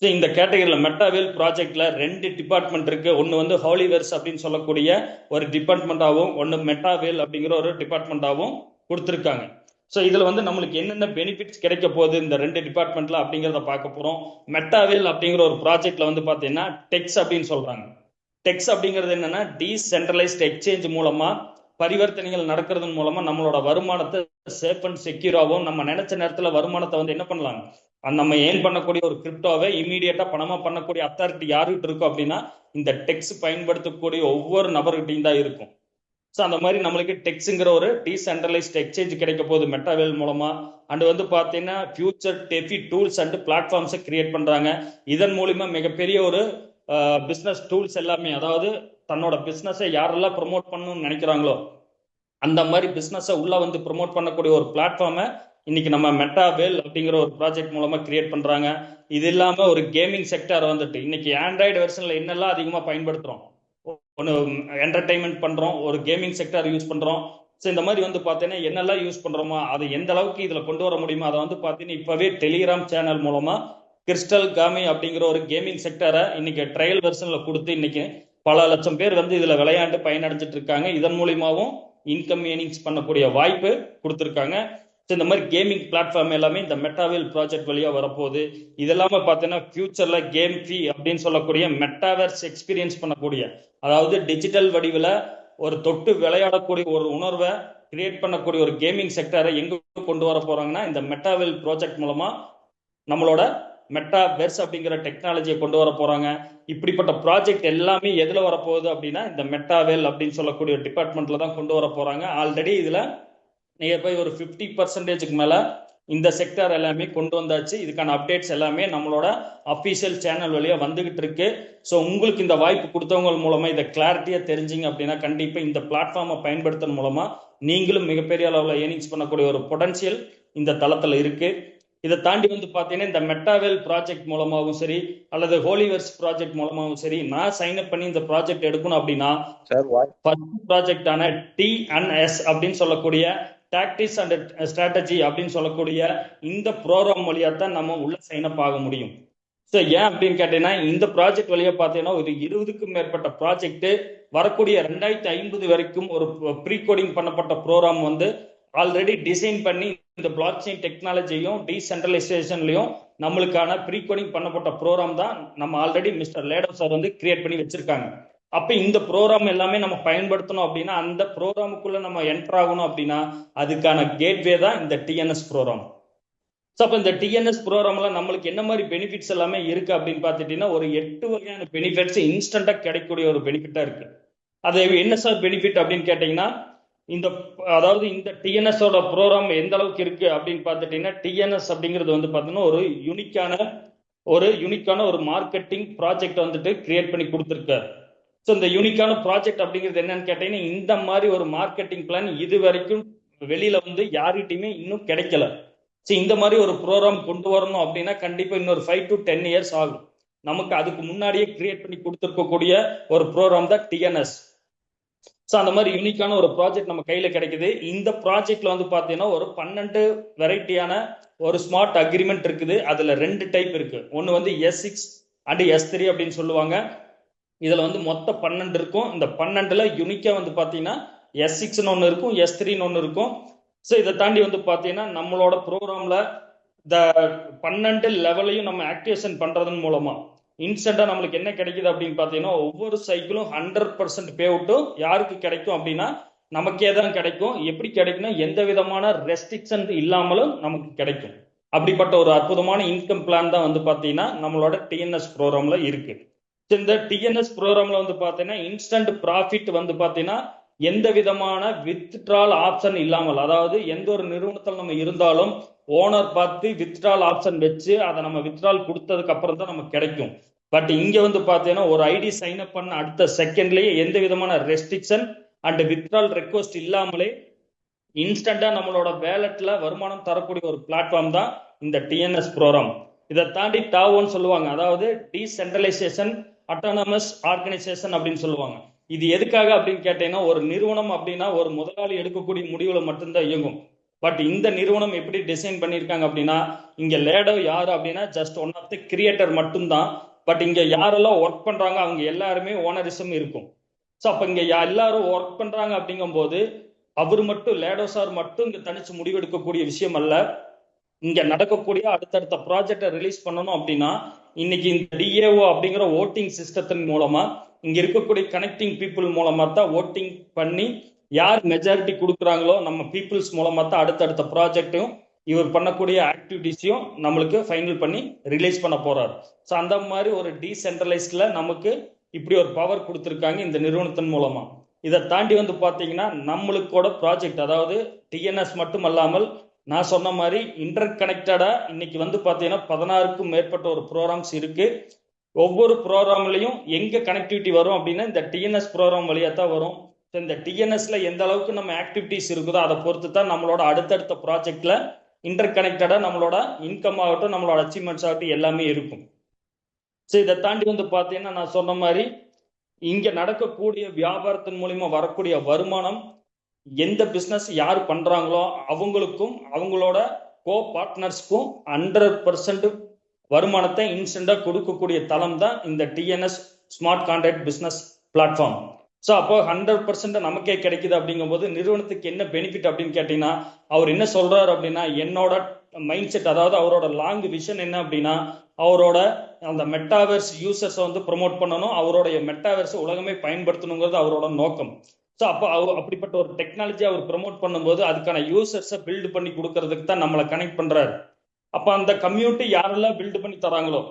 ஸோ இந்த கேட்டகரியில் மெட்டாவேல் ப்ராஜெக்ட்ல 2 டிபார்ட்மெண்ட் இருக்கு. ஒன்று வந்து ஹாலிவெர்ஸ் அப்படின்னு சொல்லக்கூடிய ஒரு டிபார்ட்மெண்ட்டாகவும், ஒன்று மெட்டாவேல் அப்படிங்கிற ஒரு டிபார்ட்மெண்ட்டாகவும் கொடுத்துருக்காங்க. ஸோ இதுல வந்து நம்மளுக்கு என்னென்ன பெனிஃபிட்ஸ் கிடைக்க போகுது இந்த 2 டிபார்ட்மெண்ட்ல அப்படிங்கிறத பார்க்க போறோம். மெட்டாவேல் அப்படிங்கிற ஒரு ப்ராஜெக்ட்ல வந்து பாத்தீங்கன்னா டெக்ஸ் அப்படின்னு சொல்றாங்க. டெக்ஸ் அப்படிங்கிறது என்னன்னா டீசென்ட்ரலைஸ்ட் எக்ஸ்சேஞ்ச் மூலமா பரிவர்த்தனைகள் நடக்கிறதன் மூலமா நம்மளோட வருமானத்தை சேஃப் அண்ட் செக்யூராகவும், நம்ம நினைச்ச நேரத்துல வருமானத்தை வந்து என்ன பண்ணலாம், நம்ம ஏர்ன் பண்ணக்கூடிய ஒரு கிரிப்டோவை இமீடியட்டா பணமா பண்ணக்கூடிய அத்தாரிட்டி யாருகிட்ட இருக்கும் அப்படின்னா இந்த டெக்ஸ் பயன்படுத்தக்கூடிய ஒவ்வொரு நபர்கிட்டையும் தான் இருக்கும். ஸோ அந்த மாதிரி நம்மளுக்கு டெக்ஸுங்கிற ஒரு டீசென்ட்ரலைஸ்ட் எக்ஸ்சேஞ்ச் கிடைக்க போகுது மெட்டாவேல் மூலமா. அண்ட் வந்து பார்த்தீங்கன்னா ஃபியூச்சர் டெஃபி டூல்ஸ் அண்ட் பிளாட்ஃபார்ம்ஸை கிரியேட் பண்றாங்க. இதன் மூலியமா மிகப்பெரிய ஒரு பிஸ்னஸ் டூல்ஸ் எல்லாமே, அதாவது தன்னோட பிஸ்னஸை யாரெல்லாம் ப்ரொமோட் பண்ணணும்னு நினைக்கிறாங்களோ அந்த மாதிரி பிஸ்னஸை உள்ள வந்து ப்ரொமோட் பண்ணக்கூடிய ஒரு பிளாட்ஃபார்மை இன்னைக்கு நம்ம மெட்டாவேல் அப்படிங்கிற ஒரு ப்ராஜெக்ட் மூலமா கிரியேட் பண்றாங்க. இது இல்லாம ஒரு கேமிங் செக்டார் வந்துட்டு இன்னைக்கு ஆண்ட்ராய்டு வெர்ஷன்ல என்னெல்லாம் அதிகமா பயன்படுத்துறோம், ஒன்று என்டர்டைன்மெண்ட் பண்றோம், ஒரு கேமிங் செக்டார் யூஸ் பண்றோம். ஸோ இந்த மாதிரி வந்து பார்த்தீங்கன்னா என்னெல்லாம் யூஸ் பண்றோமோ அதை எந்த அளவுக்கு இதுல கொண்டு வர முடியுமோ அதை வந்து பார்த்தீங்கன்னா இப்பவே டெலிகிராம் சேனல் மூலமா கிறிஸ்டல் காமி அப்படிங்கிற ஒரு கேமிங் செக்டரை இன்னைக்கு ட்ரையல் வெர்ஷன்ல கொடுத்து இன்னைக்கு பல லட்சம் பேர் வந்து இதுல விளையாண்டு பயனடைஞ்சிட்டு இருக்காங்க. இதன் மூலியமாவும் இன்கம் ஏர்னிங்ஸ் பண்ணக்கூடிய வாய்ப்பு கொடுத்துருக்காங்க. ஸோ இந்த மாதிரி கேமிங் பிளாட்ஃபார்ம் எல்லாமே இந்த மெட்டாவேல் ப்ராஜெக்ட் வழியா வரப்போகுது. இது இல்லாம பார்த்தீங்கன்னா ஃபியூச்சர்ல கேம் ஃபீ அப்படின்னு சொல்லக்கூடிய மெட்டாவர்ஸ் எக்ஸ்பீரியன்ஸ் பண்ணக்கூடிய, அதாவது டிஜிட்டல் வடிவில் ஒரு தொட்டு விளையாடக்கூடிய ஒரு உணர்வை கிரியேட் பண்ணக்கூடிய ஒரு கேமிங் செக்டரை எங்க கொண்டு வர போறாங்கன்னா இந்த மெட்டாவேல் ப்ராஜெக்ட் மூலமா நம்மளோட மெட்டாவெர்ஸ் அப்படிங்கிற டெக்னாலஜியை கொண்டு வர போறாங்க. இப்படிப்பட்ட ப்ராஜெக்ட் எல்லாமே எதுல வரப்போகுது அப்படின்னா இந்த மெட்டாவேல் அப்படின்னு சொல்லக்கூடிய டிபார்ட்மெண்ட்ல தான் கொண்டு வர போறாங்க. ஆல்ரெடி இதுல நியர்பை ஒரு 50% மேல இந்த செக்டர் எல்லாமே கொண்டு வந்தாச்சு. இதுக்கான அப்டேட்ஸ் எல்லாமே நம்மளோட அஃபீஷியல் சேனல் வழியா வந்துகிட்டு இருக்கு. ஸோ உங்களுக்கு இந்த வாய்ப்பு கொடுத்தவங்க மூலமா இதை கிளாரிட்டியா தெரிஞ்சிங்க அப்படின்னா கண்டிப்பா இந்த பிளாட்ஃபார்மை பயன்படுத்துறது மூலமா நீங்களும் மிகப்பெரிய அளவில் ஏர்னிங்ஸ் பண்ணக்கூடிய ஒரு பொட்டன்ஷியல் இந்த தளத்துல இருக்கு. இதை தாண்டி வந்து பார்த்தீங்கன்னா இந்த மெட்டாவேல் ப்ராஜெக்ட் மூலமாகவும் சரி அல்லது ஹோலிவர்ஸ் ப்ராஜெக்ட் மூலமாகவும் சரி நான் சைன் அப் பண்ணி இந்த ப்ராஜெக்ட் எடுக்கணும் அப்படின்னா ஃபர்ஸ்ட் ப்ராஜெக்டான டிஎன்எஸ் அப்படின்னு சொல்லக்கூடிய டாக்டிக்ஸ் அண்ட் ஸ்ட்ராட்டஜி அப்படின்னு சொல்லக்கூடிய இந்த ப்ரோக்ராம் வழியா தான் நம்ம உள்ள சைன் அப் ஆக முடியும். ஸோ ஏன் அப்படின்னு கேட்டீங்கன்னா இந்த ப்ராஜெக்ட் வழியா பார்த்தீங்கன்னா ஒரு 20க்கும் மேற்பட்ட ப்ராஜெக்ட் வரக்கூடிய 2050 வரைக்கும் ஒரு ப்ரீ கோடிங் பண்ணப்பட்ட ப்ரோக்ராம் வந்து ஆல்ரெடி டிசைன் பண்ணி இந்த பிளாக் செயின் டெக்னாலஜியும் டீசென்ட்ரலைசேஷன்லையும் நம்மளுக்கான ப்ரீ கோடிங் பண்ணப்பட்ட ப்ரோக்ராம் தான் நம்ம ஆல்ரெடி மிஸ்டர் லேடோ சார் வந்து கிரியேட் பண்ணி வச்சிருக்காங்க. அப்ப இந்த ப்ரோக்ராம் எல்லாமே நம்ம பயன்படுத்தணும் அப்படின்னா அந்த ப்ரோக்ராமுக்குள்ள நம்ம என்டர் ஆகணும் அப்படின்னா அதுக்கான கேட்வே தான் இந்த டிஎன்எஸ் ப்ரோக்ராம். ஸோ அப்போ இந்த டிஎன்எஸ் ப்ரோக்ராம்ல நம்மளுக்கு என்ன மாதிரி பெனிஃபிட்ஸ் எல்லாமே இருக்கு அப்படின்னு பார்த்துட்டீங்கன்னா ஒரு 8 வகையான பெனிஃபிட்ஸ் இன்ஸ்டன்டா கிடைக்கக்கூடிய ஒரு பெனிஃபிட்டா இருக்கு. அது என்ன சார் பெனிஃபிட் அப்படின்னு கேட்டீங்கன்னா இந்த அதாவது இந்த டிஎன்எஸோட ப்ரோக்ராம் எந்த அளவுக்கு இருக்கு அப்படின்னு பார்த்துட்டீங்கன்னா டிஎன்எஸ் அப்படிங்கிறது வந்து பார்த்தீங்கன்னா ஒரு யூனிக்கான ஒரு மார்க்கெட்டிங் ப்ராஜெக்ட் வந்துட்டு கிரியேட் பண்ணி கொடுத்துருக்காரு. ஸோ இந்த யூனிக்கான ப்ராஜெக்ட் அப்படிங்கிறது என்னன்னு கேட்டீங்கன்னா இந்த மாதிரி ஒரு மார்க்கெட்டிங் பிளான் இது வரைக்கும் வெளியில வந்து யார்கிட்டையுமே இன்னும் கிடைக்கல. ஸோ இந்த மாதிரி ஒரு ப்ரோக்ராம் கொண்டு வரணும் அப்படின்னா கண்டிப்பா இன்னொரு 5 to 10 years ஆகும். நமக்கு அதுக்கு முன்னாடியே கிரியேட் பண்ணி கொடுத்துருக்கக்கூடிய ஒரு ப்ரோக்ராம் தான் டிஎன்எஸ். ஸோ அந்த மாதிரி யூனிக்கான ஒரு ப்ராஜெக்ட் நம்ம கையில கிடைக்குது. இந்த ப்ராஜெக்ட்ல வந்து பார்த்தீங்கன்னா ஒரு 12 வெரைட்டியான ஒரு ஸ்மார்ட் அக்ரிமெண்ட் இருக்குது. அதுல 2 டைப் இருக்கு. ஒன்று வந்து S6 அண்ட் S3 அப்படின்னு சொல்லுவாங்க. இதுல வந்து மொத்தம் 12 இருக்கும். இந்த 12ல யூனிக்கா வந்து பாத்தீங்கன்னா S6ன்னு ஒன்று இருக்கும், S3ன்னு ஒன்று இருக்கும். ஸோ இதை தாண்டி வந்து பாத்தீங்கன்னா நம்மளோட ப்ரோக்ராம்ல இந்த 12 லெவலையும் நம்ம ஆக்டிவேஷன் பண்றதன் மூலமா இன்ஸ்டன்டா நம்மளுக்கு என்ன கிடைக்குது அப்படின்னு பாத்தீங்கன்னா ஒவ்வொரு சைக்கிளும் 100% பே அவுட்டும் யாருக்கு கிடைக்கும் அப்படின்னா நமக்கே தான் கிடைக்கும். எப்படி கிடைக்கும்னா எந்த விதமான ரெஸ்ட்ரிக்ஷன் இல்லாமலும் நமக்கு கிடைக்கும். அப்படிப்பட்ட ஒரு அற்புதமான இன்கம் பிளான் தான் வந்து பாத்தீங்கன்னா நம்மளோட டிஎன்எஸ் ப்ரோக்ராம்ல இருக்கு. இந்த டிஎன்எஸ் ப்ரோக்ராம்ல வந்து பாத்தீங்கன்னா இன்ஸ்டன்ட் ப்ராஃபிட் வந்து பாத்தீங்கன்னா எந்த விதமான வித்ட்ரால் ஆப்ஷன் இல்லாமல், அதாவது எந்த ஒரு நிறுவனத்தில் நம்ம இருந்தாலும் ஓனர் பார்த்து வித்ட்ரால் ஆப்ஷன் வச்சு அதை நம்ம வித்ட்ரால் கொடுத்ததுக்கு அப்புறம் தான் நமக்கு கிடைக்கும். பட் இங்க வந்து பாத்தீங்கன்னா ஒரு ஐடி சைன் அப் பண்ண அடுத்த செகண்ட்லயே எந்த விதமான ரெஸ்ட்ரிக்ஷன் அண்ட் வித்ட்ரால் ரெக்வஸ்ட் இல்லாமலே இன்ஸ்டன்டா நம்மளோட வேலட்ல வருமானம் தரக்கூடிய ஒரு பிளாட்ஃபார்ம் தான் இந்த டிஎன்எஸ் ப்ரோக்ராம். இதை தாண்டி டாவோன்னு சொல்லுவாங்க, அதாவது டீசென்ட்ரலைசேஷன் அட்டானமஸ் ஆர்கனைசேஷன் அப்படின்னு சொல்லுவாங்க. இது எதுக்காக அப்படின்னு கேட்டீங்கன்னா ஒரு நிறுவனம் அப்படின்னா ஒரு முதலாளி எடுக்கக்கூடிய முடிவுல மட்டும்தான் இயங்கும். பட் இந்த நிறுவனம் எப்படி டிசைன் பண்ணியிருக்காங்க அப்படின்னா இங்க லேடோ யாரு அப்படின்னா just one of the creator மட்டும்தான். பட் இங்க யாரெல்லாம் ஒர்க் பண்றாங்க அவங்க எல்லாருமே ஓனரிசம் இருக்கும். ஸோ அப்ப இங்க எல்லாரும் ஒர்க் பண்றாங்க அப்படிங்கும் போது அவர் மட்டும் லேடோ சார் மட்டும் இங்க தனிச்சு முடிவெடுக்கக்கூடிய விஷயம் அல்ல. இங்க நடக்கக்கூடிய அடுத்தடுத்த ப்ராஜெக்டை ரிலீஸ் பண்ணணும் அப்படின்னா இன்னைக்கு இந்த டிஏஓ அப்படிங்கிற ஓட்டிங் சிஸ்டத்தின் மூலமா இங்க இருக்கக்கூடிய கனெக்டிங் பீப்புள் மூலமா தான் ஓட்டிங் பண்ணி யார் மெஜாரிட்டி கொடுக்குறாங்களோ நம்ம பீப்புள்ஸ் மூலமா தான் அடுத்தடுத்த ப்ராஜெக்டும் இவர் பண்ணக்கூடிய ஆக்டிவிட்டிஸையும் நம்மளுக்கு ஃபைனல் பண்ணி ரிலீஸ் பண்ண போறாரு. ஸோ அந்த மாதிரி ஒரு டீசென்ட்ரலைஸ்ட்ல நமக்கு இப்படி ஒரு பவர் கொடுத்துருக்காங்க இந்த நிறுவனத்தின் மூலமா. இதை தாண்டி வந்து பாத்தீங்கன்னா நம்மளுக்கோட ப்ராஜெக்ட், அதாவது டிஎன்எஸ் மட்டும் அல்லாமல் நான் சொன்ன மாதிரி இன்டர் கனெக்டடா இன்னைக்கு வந்து பாத்தீங்கன்னா 16க்கும் மேற்பட்ட ஒரு ப்ரோக்ராம்ஸ் இருக்கு. ஒவ்வொரு ப்ரோக்ராம்லையும் எங்க கனெக்டிவிட்டி வரும் அப்படின்னா இந்த டிஎன்எஸ் ப்ரோக்ராம் வழியா தான் வரும். இந்த டிஎன்எஸ்ல எந்த அளவுக்கு நம்ம ஆக்டிவிட்டிஸ் இருக்குதோ அதை பொறுத்து தான் நம்மளோட அடுத்தடுத்த ப்ராஜெக்ட்ல இன்டர் கனெக்டடா நம்மளோட இன்கம் ஆகட்டும், நம்மளோட அச்சீவ்மெண்ட்ஸ் ஆகட்டும் எல்லாமே இருக்கும். ஸோ இதை தாண்டி வந்து பார்த்தீங்கன்னா நான் சொன்ன மாதிரி இங்க நடக்கக்கூடிய வியாபாரத்தின் மூலியமா வரக்கூடிய வருமானம் எந்த பிசினஸ் யார் பண்றாங்களோ அவங்களுக்கும் அவங்களோட கோ பார்ட்னர்ஸ்க்கும் 100% வருமானத்தை இன்ஸ்டன்டா கொடுக்கக்கூடிய தளம் தான் இந்த DNS smart contract business platform. So அப்போ 100% நமக்கே கிடைக்குது அப்படிங்கும்போது நிறுவனத்துக்கு என்ன பெனிஃபிட் அப்படின்னு கேட்டீங்கன்னா, அவர் என்ன சொல்றாரு அப்படின்னா, என்னோட மைண்ட் செட், அதாவது அவரோட லாங் விஷன் என்ன அப்படின்னா, அவரோட அந்த மெட்டாவர்ஸ் யூசர்ஸை வந்து ப்ரொமோட் பண்ணணும், அவருடைய மெட்டாவர்ஸ் உலகமே பயன்படுத்தணுங்கிறது அவரோட நோக்கம். ஸோ அப்போ அப்படிப்பட்ட ஒரு டெக்னாலஜி அவர் ப்ரொமோட் பண்ணும்போது அதுக்கான யூசர்ஸை பில்டு பண்ணி கொடுக்கறதுக்கு தான் நம்மளை கனெக்ட் பண்றாரு. அப்போ அந்த கம்யூனிட்டி யாரெல்லாம் பில்டு பண்ணி தராங்களோ,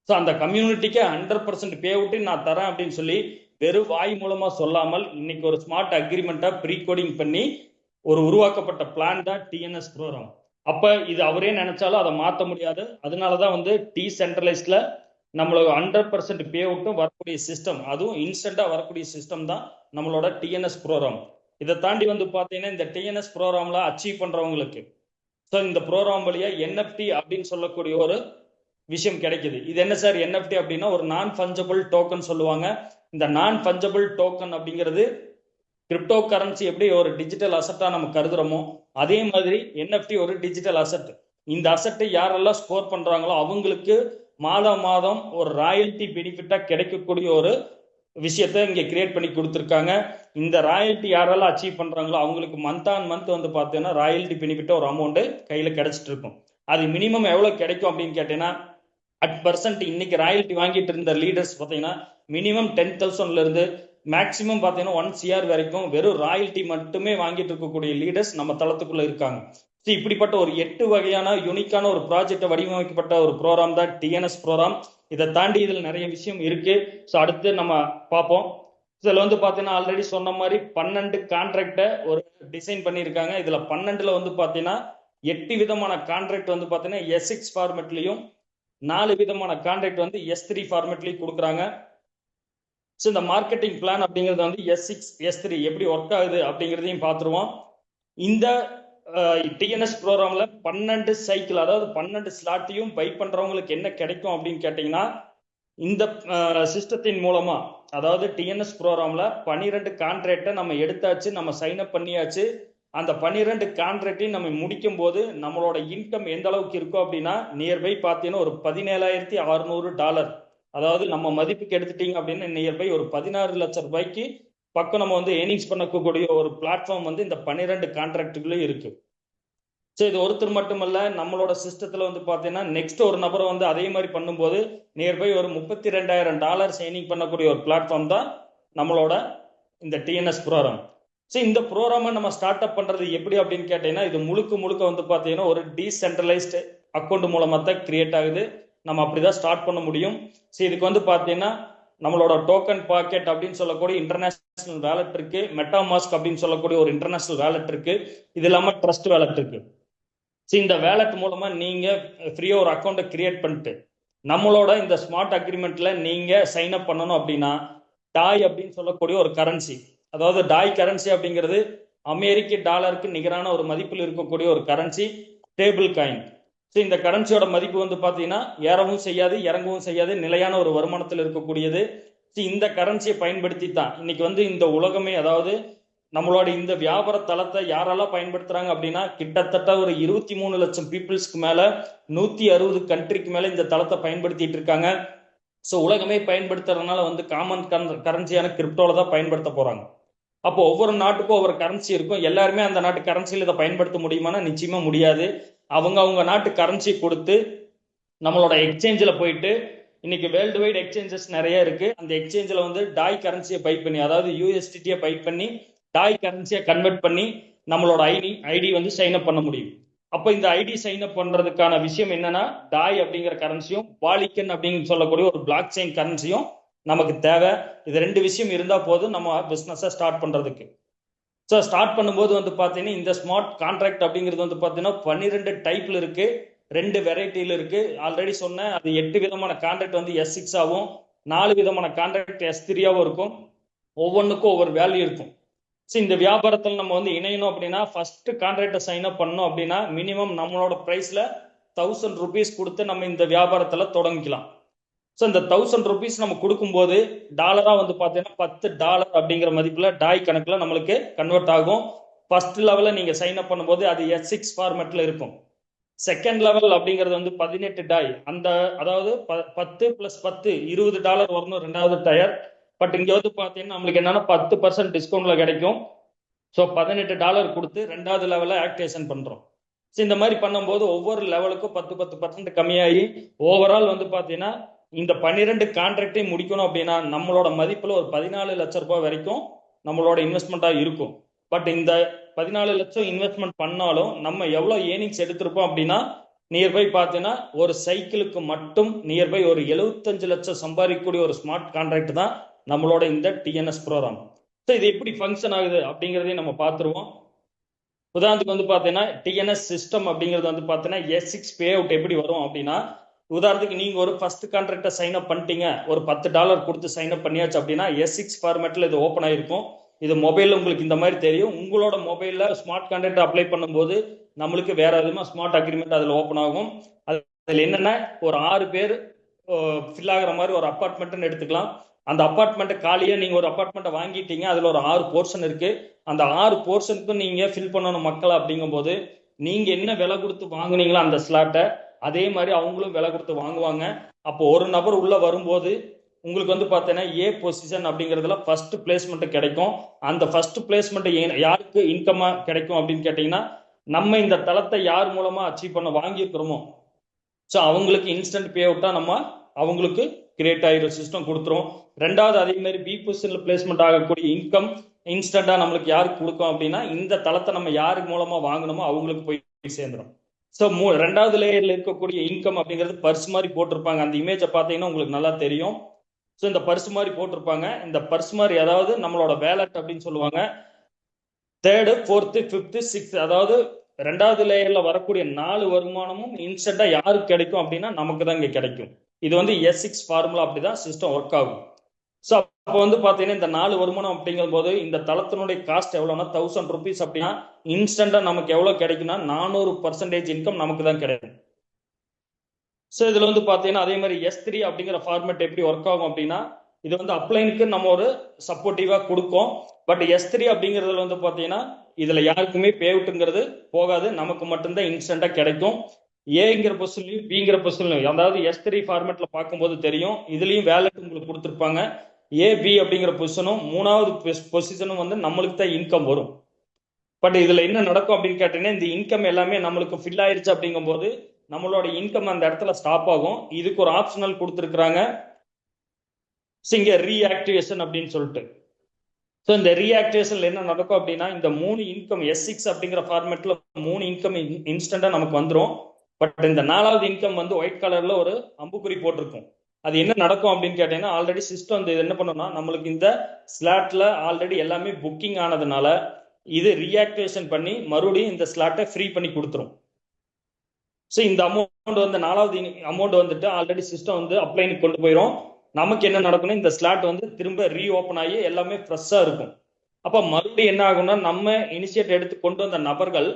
ஸோ அந்த கம்யூனிட்டிக்கு 100% பே அவுட்டு நான் தரேன் அப்படின்னு சொல்லி வெறும் வாய் மூலமா சொல்லாமல் இன்னைக்கு ஒரு ஸ்மார்ட் அக்ரிமெண்ட்டா ப்ரீ கோடிங் பண்ணி ஒரு உருவாக்கப்பட்ட பிளான் தான் டிஎன்எஸ் ப்ரோக்ராம். அப்ப இது அவரே நினைச்சாலும் அதை மாற்ற முடியாது. அதனாலதான் வந்து டீசென்ட்ரலைஸ்ட்ல நம்மளோட 100% பே அவுட்டும் வரக்கூடிய சிஸ்டம், அதுவும் இன்ஸ்டன்டா வரக்கூடிய சிஸ்டம் தான் நம்மளோட டிஎன்எஸ் ப்ரோக்ராம். இதை தாண்டி வந்து பாத்தீங்கன்னா இந்த டிஎன்எஸ் ப்ரோக்ராம்ல அச்சீவ் பண்றவங்களுக்கு ஸோ இந்த ப்ரோக்ராம் வழியா என்எஃப்டி அப்படின்னு சொல்லக்கூடிய ஒரு விஷயம் கிடைக்குது. இது என்ன சார் என்எஃப்டி அப்படின்னா ஒரு நான் ஃபஞ்சபிள் டோக்கன் சொல்லுவாங்க. இந்த நான் ஃபஞ்சபிள் டோக்கன் அப்படிங்கிறது கிரிப்டோ கரன்சி எப்படி ஒரு டிஜிட்டல் அசட்டா நம்ம கருதுறோமோ அதே மாதிரி என்எஃப்டி ஒரு டிஜிட்டல் அசட். இந்த அசட்டை யாரெல்லாம் ஸ்கோர் பண்றாங்களோ அவங்களுக்கு மாதம் மாதம் ஒரு ராயல்டி பெனிஃபிட்டா கிடைக்கக்கூடிய ஒரு விஷயத்த இங்க கிரியேட் பண்ணி கொடுத்துருக்காங்க. இந்த ராயல்டி யாரெல்லாம் அச்சீவ் பண்றாங்களோ அவங்களுக்கு மந்த் ஆன் மந்த் வந்து பார்த்தீங்கன்னா ராயல்டி பெனிஃபிட்டா ஒரு அமௌண்ட் கையில கிடைச்சிட்டு இருக்கும். அது மினிமம் எவ்வளவு கிடைக்கும் அப்படின்னு கேட்டீங்கன்னா அட் பர்சன்ட் இன்னைக்கு ராயல்டி வாங்கிட்டு இருந்த லீடர்ஸ் பார்த்தீங்கன்னா மினிமம் 10,000 இருந்து மேக்சிமம் பார்த்தீங்கன்னா 1 CR வரைக்கும் வெறும் ராயல்டி மட்டுமே வாங்கிட்டு இருக்கக்கூடிய லீடர்ஸ் நம்ம தளத்துக்குள்ள இருக்காங்க. இப்படிப்பட்ட ஒரு 8 வகையான யூனிக்கான ஒரு ப்ராஜெக்ட் வடிவமைக்கப்பட்ட ஒரு ப்ரோக்ராம் தான் டிஎன்எஸ் ப்ரோக்ராம். இதை தாண்டி இதுல நிறைய விஷயம் இருக்கு. ஸோ அடுத்து நம்ம பார்ப்போம். இதுல வந்து பாத்தீங்கன்னா ஆல்ரெடி சொன்ன மாதிரி 12 கான்ட்ராக்டை ஒரு டிசைன் பண்ணியிருக்காங்க. இதுல 12ல வந்து பாத்தீங்கன்னா 8 விதமான கான்ட்ராக்ட் வந்து பாத்தீங்கன்னா S6 ஃபார்மெட்லயும் 4 விதமான கான்ட்ராக்ட் வந்து S3 ஃபார்மெட்லயும் கொடுக்குறாங்க. ஸோ இந்த மார்க்கெட்டிங் பிளான் அப்படிங்கிறது வந்து S6 S3 எப்படி ஒர்க் ஆகுது அப்படிங்கிறதையும் பார்த்துருவோம். இந்த டிஎன்எஸ் ப்ரோக்ராம்ல 12 சைக்கிள், அதாவது 12 ஸ்லாட்டையும் பை பண்றவங்களுக்கு என்ன கிடைக்கும் அப்படின்னு கேட்டீங்கன்னா, இந்த சிஸ்டத்தின் மூலமா, அதாவது டிஎன்எஸ் ப்ரோக்ராம்ல 12 கான்ட்ராக்டை நம்ம எடுத்தாச்சு, நம்ம சைன் அப் பண்ணியாச்சு. அந்த 12 கான்ட்ராக்டையும் நம்ம முடிக்கும் போது நம்மளோட இன்கம் எந்த அளவுக்கு இருக்கும் அப்படின்னா நியர்பை பார்த்தீங்கன்னா ஒரு $17,600, அதாவது நம்ம மதிப்புக்கு எடுத்துட்டீங்க அப்படின்னா நியர்பை ஒரு 16 லட்சம் ரூபாய்க்கு பக்கம் நம்ம வந்து ஏர்னிங்ஸ் பண்ணக்கூடிய ஒரு பிளாட்ஃபார்ம் வந்து இந்த 12 கான்ட்ராக்டுகளும் இருக்கு. ஸோ இது ஒருத்தர் மட்டுமல்ல, நம்மளோட சிஸ்டத்துல வந்து பார்த்தீங்கன்னா நெக்ஸ்ட் ஒரு நபரை வந்து அதே மாதிரி பண்ணும்போது நியர்பை ஒரு $32,000 ஏர்னிங் பண்ணக்கூடிய ஒரு பிளாட்ஃபார்ம் தான் நம்மளோட இந்த டிஎன்எஸ் ப்ரோக்ராம். ஸோ இந்த ப்ரோக்ராமை நம்ம ஸ்டார்ட் அப் பண்றது எப்படி அப்படின்னு கேட்டீங்கன்னா, இது முழுக்க முழுக்க வந்து பார்த்தீங்கன்னா ஒரு டீசென்ட்ரலைஸ்டு அக்கௌண்ட் மூலமா தான் கிரியேட் ஆகுது. நம்ம அப்படிதான் ஸ்டார்ட் பண்ண முடியும். ஸோ இதுக்கு வந்து பார்த்தீங்கன்னா நம்மளோட டோக்கன் பாக்கெட் அப்படின்னு சொல்லக்கூடிய இன்டர்நேஷனல் வேலட் இருக்கு, மெட்டாமாஸ்க் அப்படின்னு சொல்லக்கூடிய ஒரு இன்டர்நேஷனல் வேலட் இருக்கு, இது இல்லாம ட்ரஸ்ட் வேலட் இருக்கு. ஸோ இந்த வேலட் மூலமா நீங்க ஃப்ரீயா ஒரு அக்கௌண்ட்டை கிரியேட் பண்ணிட்டு நம்மளோட இந்த ஸ்மார்ட் அக்ரிமெண்ட்ல நீங்க சைன் அப் பண்ணணும் அப்படின்னா டாய் அப்படின்னு சொல்லக்கூடிய ஒரு கரன்சி, அதாவது டாய் கரன்சி அப்படிங்கிறது அமெரிக்க டாலருக்கு நிகரான ஒரு மதிப்பில் இருக்கக்கூடிய ஒரு கரன்சி, ஸ்டேபிள் காயின். ஸோ இந்த கரன்சியோட மதிப்பு வந்து பார்த்தீங்கன்னா ஏறவும் செய்யாது இறங்கவும் செய்யாது, நிலையான ஒரு வருமானத்தில் இருக்கக்கூடியது. ஸோ இந்த கரன்சியை பயன்படுத்தி தான் இன்னைக்கு வந்து இந்த உலகமே, அதாவது நம்மளோட இந்த வியாபார தளத்தை யாரெல்லாம் பயன்படுத்துறாங்க அப்படின்னா கிட்டத்தட்ட ஒரு 23 லட்சம் பீப்புள்ஸ்க்கு மேல 160 கண்ட்ரிக்கு மேல இந்த தளத்தை பயன்படுத்திட்டு இருக்காங்க. ஸோ உலகமே பயன்படுத்துறதுனால வந்து காமன் கரன்சியான கிரிப்டோல தான் பயன்படுத்த போறாங்க. அப்போ ஒவ்வொரு நாட்டுக்கும் ஒவ்வொரு கரன்சி இருக்கும். எல்லாருமே அந்த நாட்டு கரன்சியில் இதை பயன்படுத்த முடியுமானா நிச்சயமா முடியாது. அவங்க நாட்டு கரன்சி கொடுத்து நம்மளோட எக்ஸ்சேஞ்சில் போயிட்டு, இன்னைக்கு வேர்ல்டு வைட் எக்ஸ்சேஞ்சஸ் நிறைய இருக்கு, அந்த எக்ஸ்சேஞ்சில் வந்து டாய் கரன்சியை பை பண்ணி, அதாவது யூஎஸ்டிடியை பை பண்ணி டாய் கரன்சியை கன்வெர்ட் பண்ணி நம்மளோட ஐடி வந்து சைன் அப் பண்ண முடியும். அப்போ இந்த ஐடி சைன் அப் பண்றதுக்கான விஷயம் என்னன்னா, டாய் அப்படிங்கிற கரன்சியும் பாலிகன் அப்படின்னு சொல்லக்கூடிய ஒரு பிளாக் செயின் கரன்சியும் நமக்கு தேவை. இது 2 விஷயம் இருந்தா போதும் நம்ம பிசினஸை ஸ்டார்ட் பண்றதுக்கு. ஸோ ஸ்டார்ட் பண்ணும்போது வந்து பார்த்தீங்கன்னா இந்த ஸ்மார்ட் கான்ட்ராக்ட் அப்படிங்கிறது வந்து பார்த்தீங்கன்னா 12 டைப்ல இருக்கு, 2 வெரைட்டியில் இருக்கு. ஆல்ரெடி சொன்னேன், அது 8 விதமான கான்ட்ராக்ட் வந்து S6 ஆகும், 4 விதமான கான்ட்ராக்ட் S3 ஆகும் இருக்கும். ஒவ்வொன்றுக்கும் ஒவ்வொரு வேல்யூ இருக்கும். ஸோ இந்த வியாபாரத்தில் நம்ம வந்து இணையணும் அப்படின்னா ஃபர்ஸ்ட் கான்ட்ராக்டை சைன் அப் பண்ணோம் அப்படின்னா மினிமம் நம்மளோட ப்ரைஸ்ல 1000 rupees கொடுத்து நம்ம இந்த வியாபாரத்துல தொடங்கிக்கலாம். ஸோ இந்த 1000 rupees நம்ம கொடுக்கும்போது டாலரா வந்து பார்த்தீங்கன்னா $10 அப்படிங்கிற மதிப்புல டாய் கணக்குல நம்மளுக்கு கன்வெர்ட் ஆகும். ஃபர்ஸ்ட் லெவல்ல நீங்க சைன் அப் பண்ணும்போது அது S6 ஃபார்மேட்ல இருக்கும். செகண்ட் லெவல் அப்படிங்கிறது வந்து 18 டாய், அந்த அதாவது 10 + 10 $20 வரணும் ரெண்டாவது டயர். பட் இங்க வந்து பாத்தீங்கன்னா நம்மளுக்கு என்னன்னா 10% டிஸ்கவுண்ட்ல கிடைக்கும். ஸோ $18 கொடுத்து ரெண்டாவது லெவலில் ஆக்டிவேஷன் பண்றோம். ஸோ இந்த மாதிரி பண்ணும்போது ஒவ்வொரு லெவலுக்கும் 10% கம்மியாகி ஓவரால் வந்து பாத்தீங்கன்னா இந்த 12 கான்ட்ராக்டையும் முடிக்கணும் அப்படின்னா நம்மளோட மதிப்புல ஒரு 14 லட்சம் ரூபாய் வரைக்கும் நம்மளோட இன்வெஸ்ட்மெண்டா இருக்கும். பட் இந்த 14 லட்சம் இன்வெஸ்ட்மெண்ட் பண்ணாலும் நம்ம எவ்வளவு ஏர்னிங்ஸ் எடுத்திருப்போம் அப்படின்னா நியர்பை பார்த்தீங்கன்னா ஒரு சைக்கிளுக்கு மட்டும் நியர்பை ஒரு 75 லட்சம் சம்பாதிக்கக்கூடிய ஒரு ஸ்மார்ட் கான்ட்ராக்ட் தான் நம்மளோட இந்த டிஎன்எஸ் ப்ரோக்ராம். ஸோ இது எப்படி ஃபங்க்ஷன் ஆகுது அப்படிங்கிறதையும் நம்ம பார்த்துருவோம். உதாரணத்துக்கு வந்து பார்த்தீங்கன்னா டிஎன்எஸ் சிஸ்டம் அப்படிங்கிறது வந்து பார்த்தீங்கன்னா S6 பே அவுட் எப்படி வரும் அப்படின்னா, உதாரணத்துக்கு நீங்க ஒரு ஃபர்ஸ்ட் கான்ட்ராக்டை சைன் அப் பண்ணிட்டீங்க, ஒரு $10 கொடுத்து சைன் அப் பண்ணியாச்சு அப்படின்னா S6 ஃபார்மேட்ல இது ஓப்பன் ஆயிருக்கும். இது மொபைல்ல உங்களுக்கு இந்த மாதிரி தெரியும். உங்களோட மொபைல்ல ஸ்மார்ட் கான்ட்ராக்ட் அப்ளை பண்ணும்போது நம்மளுக்கு வேற விதமா ஸ்மார்ட் அக்ரிமெண்ட் அதில் ஓப்பன் ஆகும். அதில் என்னன்னா ஒரு 6 பேர் ஃபில் ஆகிற மாதிரி ஒரு அப்பார்ட்மெண்ட்னு எடுத்துக்கலாம். அந்த அப்பார்ட்மெண்ட் காலியா நீங்க ஒரு அப்பார்ட்மெண்ட்டை வாங்கிட்டீங்க, அதுல ஒரு 6 போர்ஷன் இருக்கு. அந்த 6 போர்ஷனுக்கும் நீங்க ஃபில் பண்ணணும் மக்கள். அப்படிங்கும் போது நீங்க என்ன விலை கொடுத்து வாங்குனீங்களோ அந்த ஸ்லாட்டை அதே மாதிரி அவங்களும் விலை கொடுத்து வாங்குவாங்க. அப்போ ஒரு நபர் உள்ள வரும்போது உங்களுக்கு வந்து பார்த்தீங்கன்னா ஏ பொசிஷன் அப்படிங்கிறதுல ஃபர்ஸ்ட் பிளேஸ்மெண்ட் கிடைக்கும். அந்த ஃபர்ஸ்ட் பிளேஸ்மெண்ட் யாருக்கு இன்கமா கிடைக்கும் அப்படின்னு கேட்டீங்கன்னா, நம்ம இந்த தளத்தை யார் மூலமா அச்சீவ் பண்ண வாங்கியிருக்கிறோமோ ஸோ அவங்களுக்கு இன்ஸ்டன்ட் பே அவுட்டா நம்ம அவங்களுக்கு கிரியேட் ஆகிற சிஸ்டம் கொடுத்துரும். ரெண்டாவது அதே மாதிரி பி பொசிஷன்ல பிளேஸ்மெண்ட் ஆகக்கூடிய இன்கம் இன்ஸ்டன்டா நம்மளுக்கு யாருக்கு கொடுக்கும் அப்படின்னா இந்த தளத்தை நம்ம யாரு மூலமா வாங்கணுமோ அவங்களுக்கு போய் சேர்ந்துடும். ஸோ ரெண்டாவது லேயர்ல இருக்கக்கூடிய இன்கம் அப்படிங்கிறது பர்ஸ் மாதிரி போட்டிருப்பாங்க. அந்த இமேஜை பார்த்தீங்கன்னா உங்களுக்கு நல்லா தெரியும். ஸோ இந்த பர்ஸ் மாதிரி போட்டிருப்பாங்க. இந்த பர்ஸ் மாதிரி அதாவது நம்மளோட வேலட் அப்படின்னு சொல்லுவாங்க. தேர்டு, ஃபோர்த்து, ஃபிஃப்த்து, சிக்ஸ்த் அதாவது ரெண்டாவது லேயர்ல வரக்கூடிய 4 வருமானமும் இன்ஸ்டன்டா யாருக்கு கிடைக்கும் அப்படின்னா நமக்கு தான் இங்க கிடைக்கும். இது வந்து S6 ஃபார்முலா அப்படிதான் சிஸ்டம் ஒர்க் ஆகும். ஸோ அப்போ வந்து பாத்தீங்கன்னா இந்த 4 வருமானம் அப்படிங்கும் போது இந்த தளத்தினுடைய காஸ்ட் எவ்வளவுனா 1000 rupees அப்படின்னா இன்ஸ்டன்டா நமக்கு எவ்வளவு கிடைக்கும்னா 400% இன்கம் நமக்கு தான் கிடைக்கும். ஸோ இதுல வந்து பாத்தீங்கன்னா அதே மாதிரி S3 அப்படிங்கிற ஃபார்மேட் எப்படி ஒர்க் ஆகும் அப்படின்னா இது வந்து அப்ளைனுக்கு நம்ம ஒரு சப்போர்ட்டிவா கொடுக்கும். பட் S3 அப்படிங்கிறதுல வந்து பாத்தீங்கன்னா இதுல யாருக்குமே பேவுட்டுங்கிறது போகாது, நமக்கு மட்டும்தான் இன்ஸ்டன்டா கிடைக்கும். ஏங்கிற பொசிஷன்லையும் பிங்கிற பொசிஷன்லையும் அதாவது S3 ஃபார்மேட்ல பார்க்கும்போது தெரியும். இதுலயும் வேலட் உங்களுக்கு கொடுத்துருப்பாங்க. ஏ பி அப்படிங்கிற பொசிஷனும் மூணாவது பொசிஷனும் வந்து நம்மளுக்கு தான் இன்கம் வரும். பட் இதுல என்ன நடக்கும் அப்படின்னு கேட்டீங்கன்னா இந்த இன்கம் எல்லாமே நம்மளுக்கு ஃபில் ஆயிருச்சு அப்படிங்கும் போது நம்மளோட இன்கம் அந்த இடத்துல ஸ்டாப் ஆகும். இதுக்கு ஒரு ஆப்ஷனல் கொடுத்துருக்குறாங்க, இங்க ரீஆக்டிவேஷன் அப்படின்னு சொல்லிட்டு. ஸோ இந்த ரீஆக்டிவேஷன்ல என்ன நடக்கும் அப்படின்னா இந்த 3 இன்கம் S6 அப்படிங்கிற ஃபார்மேட்ல 3 இன்கம் இன்ஸ்டன்டா நமக்கு வந்துடும். பட் இந்த 4வது இன்கம் வந்து ஒயிட் கலர்ல ஒரு அம்புக்குறி போட்டிருக்கும். அது என்ன நடக்கும் அப்படின்னு கேட்டீங்கன்னா ஆல்ரெடி சிஸ்டம் வந்து என்ன பண்ணும்னா நம்மளுக்கு இந்த ஸ்லாட்ல ஆல்ரெடி எல்லாமே புக்கிங் ஆனதுனால இது ரீஆக்டிவேஷன் பண்ணி மறுபடியும் இந்த ஸ்லாட்டை ஃப்ரீ பண்ணி கொடுத்துரும். ஸோ இந்த அமௌண்ட் வந்து 4வது அமௌண்ட் வந்துட்டு ஆல்ரெடி சிஸ்டம் வந்து அப்ளைனுக்கு கொண்டு போயிடும். நமக்கு என்ன நடக்கணும் இந்த ஸ்லாட் வந்து திரும்ப ரீஓப்பன் ஆகி எல்லாமே ஃப்ரெஷ்ஷா இருக்கும். அப்ப மறுபடியும் என்ன ஆகும்னா நம்ம இனிஷியேட் எடுத்து கொண்டு வந்த நபர்கள்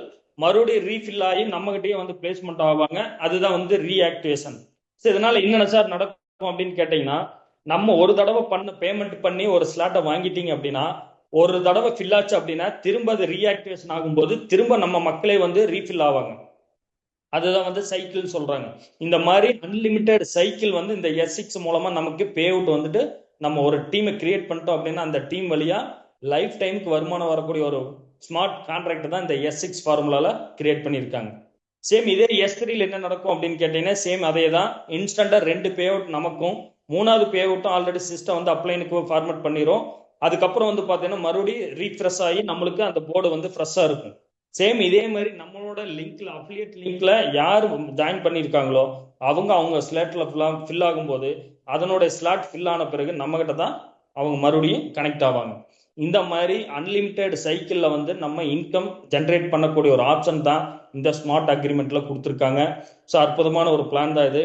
மறுபடியும் ரீஃபில் ஆகி நம்ம கிட்டயே வந்து பிளேஸ்மெண்ட் ஆவாங்க. அதுதான் வந்து ரீஆக்டிவேஷன். ஸோ இதனால என்னென்ன சார் நடக்கும் அப்படின்னு கேட்டீங்கன்னா நம்ம ஒரு தடவை பேமெண்ட் பண்ணி ஒரு ஸ்லாட்டை வாங்கிட்டீங்க அப்படின்னா ஒரு தடவை ஃபில் ஆச்சு அப்படின்னா திரும்ப அது ரீஆக்டிவேஷன் ஆகும்போது திரும்ப நம்ம மக்களே வந்து ரீஃபில் ஆவாங்க. அதுதான் வந்து சைக்கிள் சொல்றாங்க. இந்த மாதிரி அன்லிமிட்டெட் சைக்கிள் வந்து இந்த S6 மூலமா நமக்கு பே அவுட் வந்துட்டு நம்ம ஒரு டீமை கிரியேட் பண்ணிட்டோம் அப்படின்னா அந்த டீம் வழியா லைஃப் டைமுக்கு வருமானம் வரக்கூடிய ஒரு ஸ்மார்ட் கான்ட்ராக்ட் தான் இந்த S6 ஃபார்முலால கிரியேட் பண்ணியிருக்காங்க. சேம் இதே S3ல என்ன நடக்கும் அப்படின்னு கேட்டீங்கன்னா சேம் அதே தான். இன்ஸ்டன்டா 2 பே அவுட் நமக்கும் 3வது பே அவுட்டும் ஆல்ரெடி சிஸ்டம் வந்து அப்ளைனுக்கு ஃபார்மேட் பண்ணிரும். அதுக்கப்புறம் வந்து பாத்தீங்கன்னா மறுபடியும் ரீஃப்ரெஷ் ஆகி நம்மளுக்கு அந்த போர்டு வந்து ஃப்ரெஷ்ஷா இருக்கும். சேம் இதே மாதிரி நம்மளோட லிங்க்ல அஃபிலியேட் லிங்க்ல யார் ஜாயின் பண்ணியிருக்காங்களோ அவங்க ஸ்லாட்ல ஃபில் ஆகும்போது அதனோட ஸ்லாட் ஃபில் ஆன பிறகு நம்ம கிட்ட தான் அவங்க மறுபடியும் கனெக்ட் ஆவாங்க. இந்த மாதிரி அன்லிமிட்டெட் சைக்கிள்ல வந்து நம்ம இன்கம் ஜென்ரேட் பண்ணக்கூடிய ஒரு ஆப்ஷன் தான் இந்த ஸ்மார்ட் அக்ரிமெண்ட்ல கொடுத்துருக்காங்க. ஸோ அற்புதமான ஒரு பிளான் தான் இது.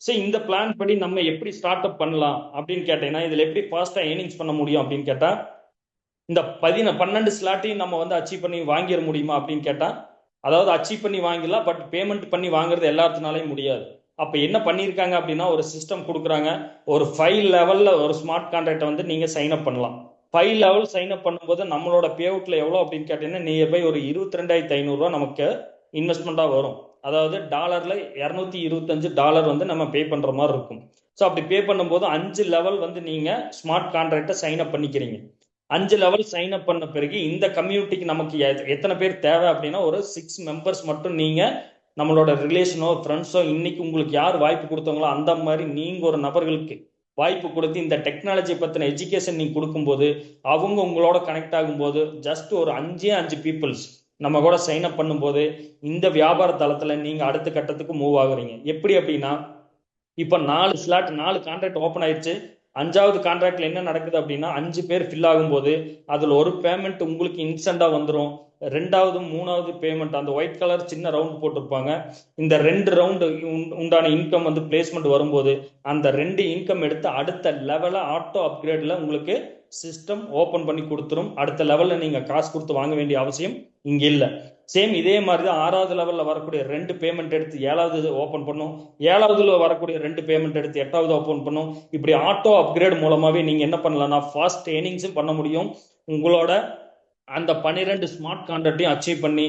ஸோ இந்த பிளான் படி நம்ம எப்படி ஸ்டார்ட் அப் பண்ணலாம் அப்படின்னு கேட்டீங்கன்னா இதுல எப்படி ஃபாஸ்டா ஏர்னிங்ஸ் பண்ண முடியும் அப்படின்னு கேட்டா இந்த 12 ஸ்லாட்டையும் நம்ம வந்து அச்சீவ் பண்ணி வாங்கிட முடியுமா அப்படின்னு கேட்டா, அதாவது அச்சீவ் பண்ணி வாங்கிடலாம், பட் பேமெண்ட் பண்ணி வாங்குறது எல்லாத்தினாலையும் முடியாது. அப்ப என்ன பண்ணியிருக்காங்க அப்படின்னா, ஒரு சிஸ்டம் கொடுக்குறாங்க. ஒரு 5 லெவல்ல ஒரு ஸ்மார்ட் கான்ட்ராக்டை வந்து நீங்க சைன் அப் பண்ணலாம். 5 லெவல் சைன் அப் பண்ணும்போது நம்மளோட பே அவுட்ல எவ்வளவு அப்படின்னு கேட்டீங்கன்னா, நியர்பை ஒரு 22,500 ரூபாய் நமக்கு இன்வெஸ்ட்மெண்டா வரும். அதாவது டாலர்ல $225 வந்து நம்ம பே பண்ற மாதிரி இருக்கும். ஸோ அப்படி பே பண்ணும்போது 5 லெவல் வந்து நீங்க ஸ்மார்ட் கான்ட்ராக்டை சைன் அப் பண்ணிக்கிறீங்க. 5 லெவல் சைன் அப் பண்ண பிறகு இந்த கம்யூனிட்டிக்கு நமக்கு எத்தனை பேர் தேவை அப்படின்னா, ஒரு 6 மெம்பர்ஸ் மட்டும் நீங்க நம்மளோட ரிலேஷனோ ஃப்ரெண்ட்ஸோ இன்னைக்கு உங்களுக்கு யார் வாய்ப்பு கொடுத்தவங்களோ அந்த மாதிரி நீங்க ஒரு நபர்களுக்கு வாய்ப்பு கொடுத்து இந்த டெக்னாலஜி பத்தின எஜுகேஷன் நீங்க கொடுக்கும்போது அவங்க உங்களோட கனெக்ட் ஆகும்போது ஜஸ்ட் ஒரு 5 பீப்புள்ஸ் நம்ம கூட சைன் அப் பண்ணும்போது இந்த வியாபார தளத்துல நீங்க அடுத்த கட்டத்துக்கு மூவ் ஆகுறீங்க. எப்படி அப்படின்னா, இப்ப 4 ஸ்லாட் 4 கான்ட்ராக்ட் ஓப்பன் ஆயிடுச்சு. 5வது கான்ட்ராக்ட்ல என்ன நடக்குது அப்படின்னா, 5 பேர் ஃபில் ஆகும்போது அதுல ஒரு பேமெண்ட் உங்களுக்கு இன்ஸ்டன்டா வந்துடும். 2வது 3வது பேமெண்ட் அந்த ஒயிட் கலர் சின்ன ரவுண்ட் போட்டிருப்பாங்க. இந்த 2 ரவுண்டு உண்டான இன்கம் வந்து பிளேஸ்மெண்ட் வரும்போது அந்த 2 இன்கம் எடுத்து அடுத்த லெவல ஆட்டோ அப்கிரேட்ல உங்களுக்கு சிஸ்டம் ஓபன் பண்ணி கொடுத்துரும். அடுத்த லெவல்ல நீங்க காசு கொடுத்து வாங்க வேண்டிய அவசியம் இங்க இல்ல. சேம் இதே மாதிரி தான் 6வது லெவல்ல வரக்கூடிய 2 பேமெண்ட் எடுத்து 7வது ஓபன் பண்ணும். 7வதுல வரக்கூடிய 2 பேமெண்ட் எடுத்து 8வது ஓபன் பண்ணும். இப்படி ஆட்டோ அப்கிரேட் மூலமாவே நீங்க என்ன பண்ணலாம்னா ஃபாஸ்ட் ஏர்னிங்ஸும் பண்ண முடியும். உங்களோட அந்த 12 ஸ்மார்ட் கான்ட்ராக்டையும் அச்சீவ் பண்ணி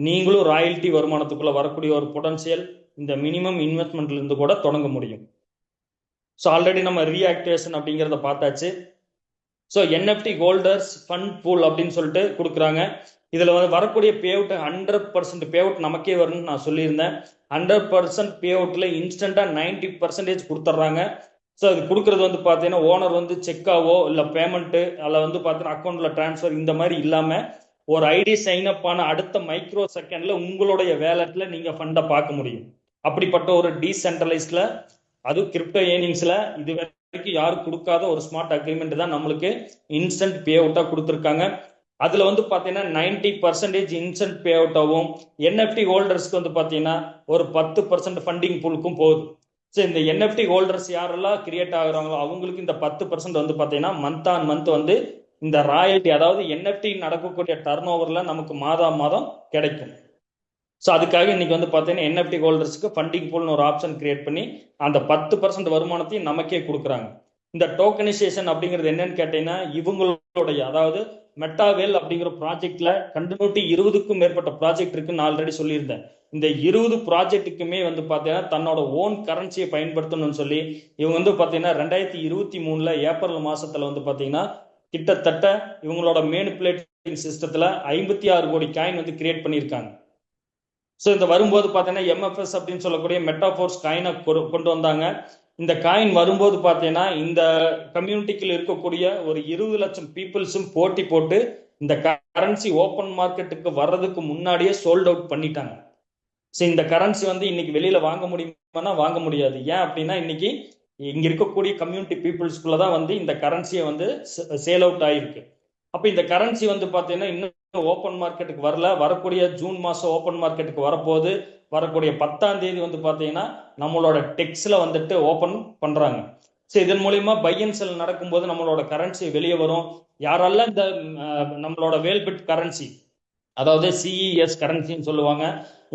நீங்களும் ராயல்டி வருமானத்துக்குள்ள வரக்கூடிய ஒரு பொட்டன்சியல் இந்த மினிமம் இன்வெஸ்ட்மெண்ட்ல இருந்து கூட தொடங்க முடியும். ஸோ ஆல்ரெடி நம்ம ரீஆக்டிவேஷன் அப்படிங்கிறத பார்த்தாச்சு. So NFT holders fund pool அப்படின்னு சொல்லிட்டு கொடுக்குறாங்க. இதுல வந்து வரக்கூடிய பே அவுட் 100% பே அவுட் நமக்கே வரும்னு நான் சொல்லியிருந்தேன். 100% பே அவுட்ல இன்ஸ்டன்டா 90% கொடுத்துட்றாங்க. ஸோ அது கொடுக்கறது வந்து பார்த்தீங்கன்னா ஓனர் வந்து செக்காவோ இல்லை பேமெண்ட்டு அதில் வந்து பார்த்தீங்கன்னா அக்கௌண்ட்ல டிரான்ஸ்ஃபர் இந்த மாதிரி இல்லாமல் ஒரு ஐடி சைன் அப் ஆன அடுத்த மைக்ரோ செகண்ட்ல உங்களுடைய வேலட்ல நீங்க ஃபண்டை பார்க்க முடியும். அப்படிப்பட்ட ஒரு டீசென்ட்ரலைஸ்ட்ல அதுவும் கிரிப்டோ ஏர்னிங்ஸ்ல இது வரைக்கும் யாரும் கொடுக்காத ஒரு ஸ்மார்ட் அக்ரிமெண்ட் தான் நம்மளுக்கு இன்ஸ்டன்ட் பே அவுட்டா கொடுத்துருக்காங்க. அதுல வந்து பாத்தீங்கன்னா 90% இன்ஸ்டன்ட் பே அவுட் ஆகும். என்எஃப்டி ஹோல்டர்ஸ்க்கு வந்து பாத்தீங்கன்னா ஒரு 10% ஃபண்டிங் பூலுக்கும் போகுது. ஸோ இந்த என்எஃப்டி ஹோல்டர்ஸ் யாரெல்லாம் கிரியேட் ஆகுறாங்களோ அவங்களுக்கு இந்த 10% வந்து பாத்தீங்கன்னா மந்த் ஆன் மந்த் வந்து இந்த ராயல்டி அதாவது என்எஃப்டி நடக்கக்கூடிய டர்ன் ஓவர்ல நமக்கு மாதம் கிடைக்கும். ஸோ அதுக்காக இன்னைக்கு வந்து பார்த்தீங்கன்னா என்எஃப்டி ஹோல்டர்ஸ்க்கு ஃபண்டிங் பூல்னு ஒரு ஆப்ஷன் கிரியேட் பண்ணி அந்த 10% வருமானத்தையும் நமக்கே கொடுக்குறாங்க. இந்த டோக்கனைசேஷன் அப்படிங்கிறது என்னன்னு கேட்டீங்கன்னா, இவங்களுடைய அதாவது மெட்டாவேல் அப்படிங்கிற ப்ராஜெக்ட்ல கண்டினியூட்டி 20க்கும் மேற்பட்ட ப்ராஜெக்ட் இருக்குன்னு நான் ஆல்ரெடி சொல்லியிருந்தேன். இந்த 20 ப்ராஜெக்ட்டுக்குமே வந்து பார்த்தீங்கன்னா தன்னோட ஓன் கரன்சியை பயன்படுத்தணும்னு சொல்லி இவங்க வந்து பார்த்தீங்கன்னா 2023 ஏப்ரல் மாசத்துல வந்து பார்த்தீங்கன்னா கிட்டத்தட்ட இவங்களோட மேனிபுலேட்டிங் சிஸ்டத்துல 56 கோடி காயின் வந்து கிரியேட் பண்ணியிருக்காங்க. ஸோ இந்த வரும்போது பார்த்தீங்கன்னா எம்எஃப்எஸ் அப்படின்னு சொல்லக்கூடிய மெட்டாஃபோர்ஸ் காயினை கொண்டு வந்தாங்க. இந்த காயின் வரும்போது பார்த்தீங்கன்னா இந்த கம்யூனிட்டிக்குள்ள இருக்கக்கூடிய ஒரு 20 லட்சம் பீப்புள்ஸும் போட்டி போட்டு இந்த கரன்சி ஓப்பன் மார்க்கெட்டுக்கு வர்றதுக்கு முன்னாடியே சோல்ட் அவுட் பண்ணிட்டாங்க. ஸோ இந்த கரன்சி வந்து இன்னைக்கு வெளியில வாங்க முடியுமானா வாங்க முடியாது. ஏன் அப்படின்னா இன்னைக்கு இங்க இருக்கக்கூடிய கம்யூனிட்டி பீப்புள்ஸ்குள்ளதான் வந்து இந்த கரன்சியை வந்து சேல் அவுட் ஆயிருக்கு. அப்ப இந்த கரன்சி வந்து பாத்தீங்கன்னா இன்னும் ஓப்பன் மார்க்கெட்டுக்கு வரல. வரக்கூடிய ஜூன் மாசம் ஓப்பன் மார்க்கெட்டுக்கு வரப்போது. வரக்கூடிய 10ஆம் தேதி வந்து பாத்தீங்கன்னா நம்மளோட டெக்ஸ்ல வந்துட்டு ஓப்பன் பண்றாங்க. ஸோ இதன் மூலியமா பை அண்ட் செல் நடக்கும்போது நம்மளோட கரன்சி வெளியே வரும். யாரெல்லாம் இந்த நம்மளோட வேல்பிட் கரன்சி அதாவது சிஇஎஸ் கரன்சின்னு சொல்லுவாங்க,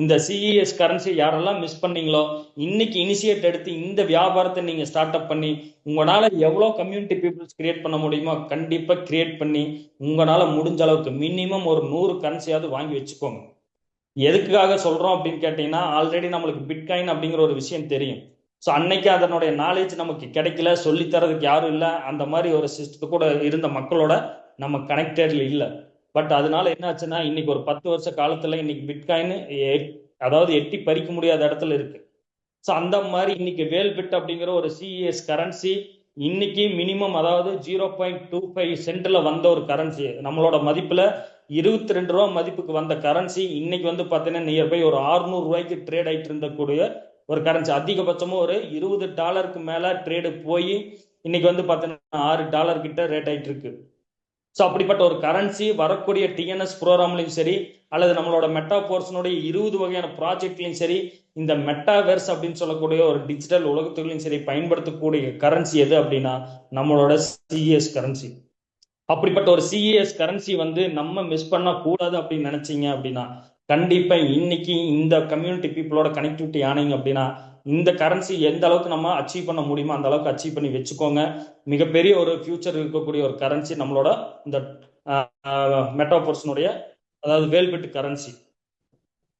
இந்த சிஇஎஸ் கரன்சி யாரெல்லாம் மிஸ் பண்ணீங்களோ இன்னைக்கு இனிஷியேட் எடுத்து இந்த வியாபாரத்தை நீங்க ஸ்டார்ட் அப் பண்ணி உங்களால எவ்வளவு கம்யூனிட்டி பீப்புள்ஸ் கிரியேட் பண்ண முடியுமோ கண்டிப்பா கிரியேட் பண்ணி உங்களால முடிஞ்ச அளவுக்கு மினிமம் ஒரு 100 கரன்சியாவது வாங்கி வச்சுக்கோங்க. எதுக்காக சொல்றோம் அப்படின்னு கேட்டீங்கன்னா, ஆல்ரெடி நம்மளுக்கு பிட்காயின் அப்படிங்கிற ஒரு விஷயம் தெரியும். ஸோ அன்னைக்கு அதனுடைய நாலேஜ் நமக்கு கிடைக்கல, சொல்லி தரதுக்கு யாரும் இல்லை. அந்த மாதிரி ஒரு சிஸ்டத்து கூட இருந்த மக்களோட நம்ம கனெக்டட்ல இல்லை. பட் அதனால என்ன ஆச்சுன்னா இன்னைக்கு ஒரு 10 வருஷ காலத்துல இன்னைக்கு பிட்காயின் அதாவது எட்டி பறிக்க முடியாத இடத்துல இருக்கு. ஸோ அந்த மாதிரி இன்னைக்கு வேல்பிட் அப்படிங்கிற ஒரு சிஇஎஸ் கரன்சி இன்னைக்கு மினிமம் அதாவது 0.25 சென்ட்ல வந்த ஒரு கரன்சி நம்மளோட மதிப்புல 22 ரூபா மதிப்புக்கு வந்த கரன்சி இன்னைக்கு வந்து பாத்தீங்கன்னா நியர்பை ஒரு 600 ரூபாய்க்கு ட்ரேட் ஆயிட்டு இருந்தக்கூடிய ஒரு கரன்சி. அதிகபட்சமும் ஒரு $20 மேல ட்ரேடு போய் இன்னைக்கு வந்து பாத்தீங்கன்னா $6 கிட்ட ரேட் ஆயிட்டு இருக்கு. ஸோ அப்படிப்பட்ட ஒரு கரன்சி வரக்கூடிய டிஎன்எஸ் ப்ரோக்ராம்லையும் சரி அல்லது நம்மளோட மெட்டாபோர்ஸ்னுடைய 20 வகையான ப்ராஜெக்ட்லையும் சரி இந்த மெட்டாவெர்ஸ் அப்படின்னு சொல்லக்கூடிய ஒரு டிஜிட்டல் உலகத்துலையும் சரி பயன்படுத்தக்கூடிய கரன்சி எது அப்படின்னா நம்மளோட சிஇஎஸ் கரன்சி. அப்படிப்பட்ட ஒரு சிஇஎஸ் கரன்சி வந்து நம்ம மிஸ் பண்ண கூடாது அப்படின்னு நினைச்சீங்க அப்படின்னா கண்டிப்பா இன்னைக்கு இந்த கம்யூனிட்டி பீப்புளோட கனெக்டிவிட்டி ஆனீங்க அப்படின்னா இந்த கரன்சி எந்த அளவுக்கு நம்ம அச்சீவ் பண்ண முடியுமோ அந்த அளவுக்கு அச்சீவ் பண்ணி வச்சுக்கோங்க. மிகப்பெரிய ஒரு ஃபியூச்சர் இருக்கக்கூடிய ஒரு கரன்சி நம்மளோட இந்த மெட்டாபோர்ஸ்னுடைய அதாவது வேல்பெட் கரன்சி.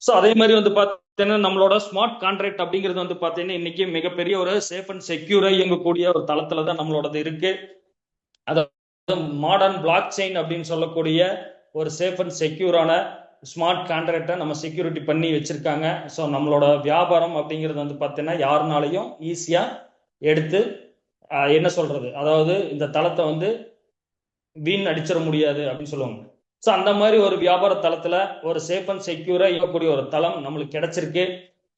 ஸோ அதே மாதிரி வந்து பார்த்தீங்கன்னா நம்மளோட ஸ்மார்ட் கான்ட்ராக்ட் அப்படிங்கிறது வந்து பார்த்தீங்கன்னா இன்னைக்கு மிகப்பெரிய ஒரு சேஃப் அண்ட் செக்யூரா இயங்கக்கூடிய ஒரு தளத்துல தான் நம்மளோடது இருக்கு. அதாவது மாடர்ன் பிளாக் செயின் அப்படின்னு சொல்லக்கூடிய ஒரு சேஃப் அண்ட் செக்யூரான ஸ்மார்ட் கான்ட்ராக்டை நம்ம செக்யூரிட்டி பண்ணி வச்சிருக்காங்க. ஸோ நம்மளோட வியாபாரம் அப்படிங்கிறது வந்து பார்த்தீங்கன்னா யாருனாலையும் ஈஸியா எடுத்து என்ன சொல்றது, அதாவது இந்த தளத்தை வந்து வீண் அடிச்சிட முடியாது அப்படின்னு சொல்லுவாங்க. ஸோ அந்த மாதிரி ஒரு வியாபார தளத்துல ஒரு சேஃப் அண்ட் செக்யூரா இருக்கக்கூடிய ஒரு தளம் நம்மளுக்கு கிடைச்சிருக்கு.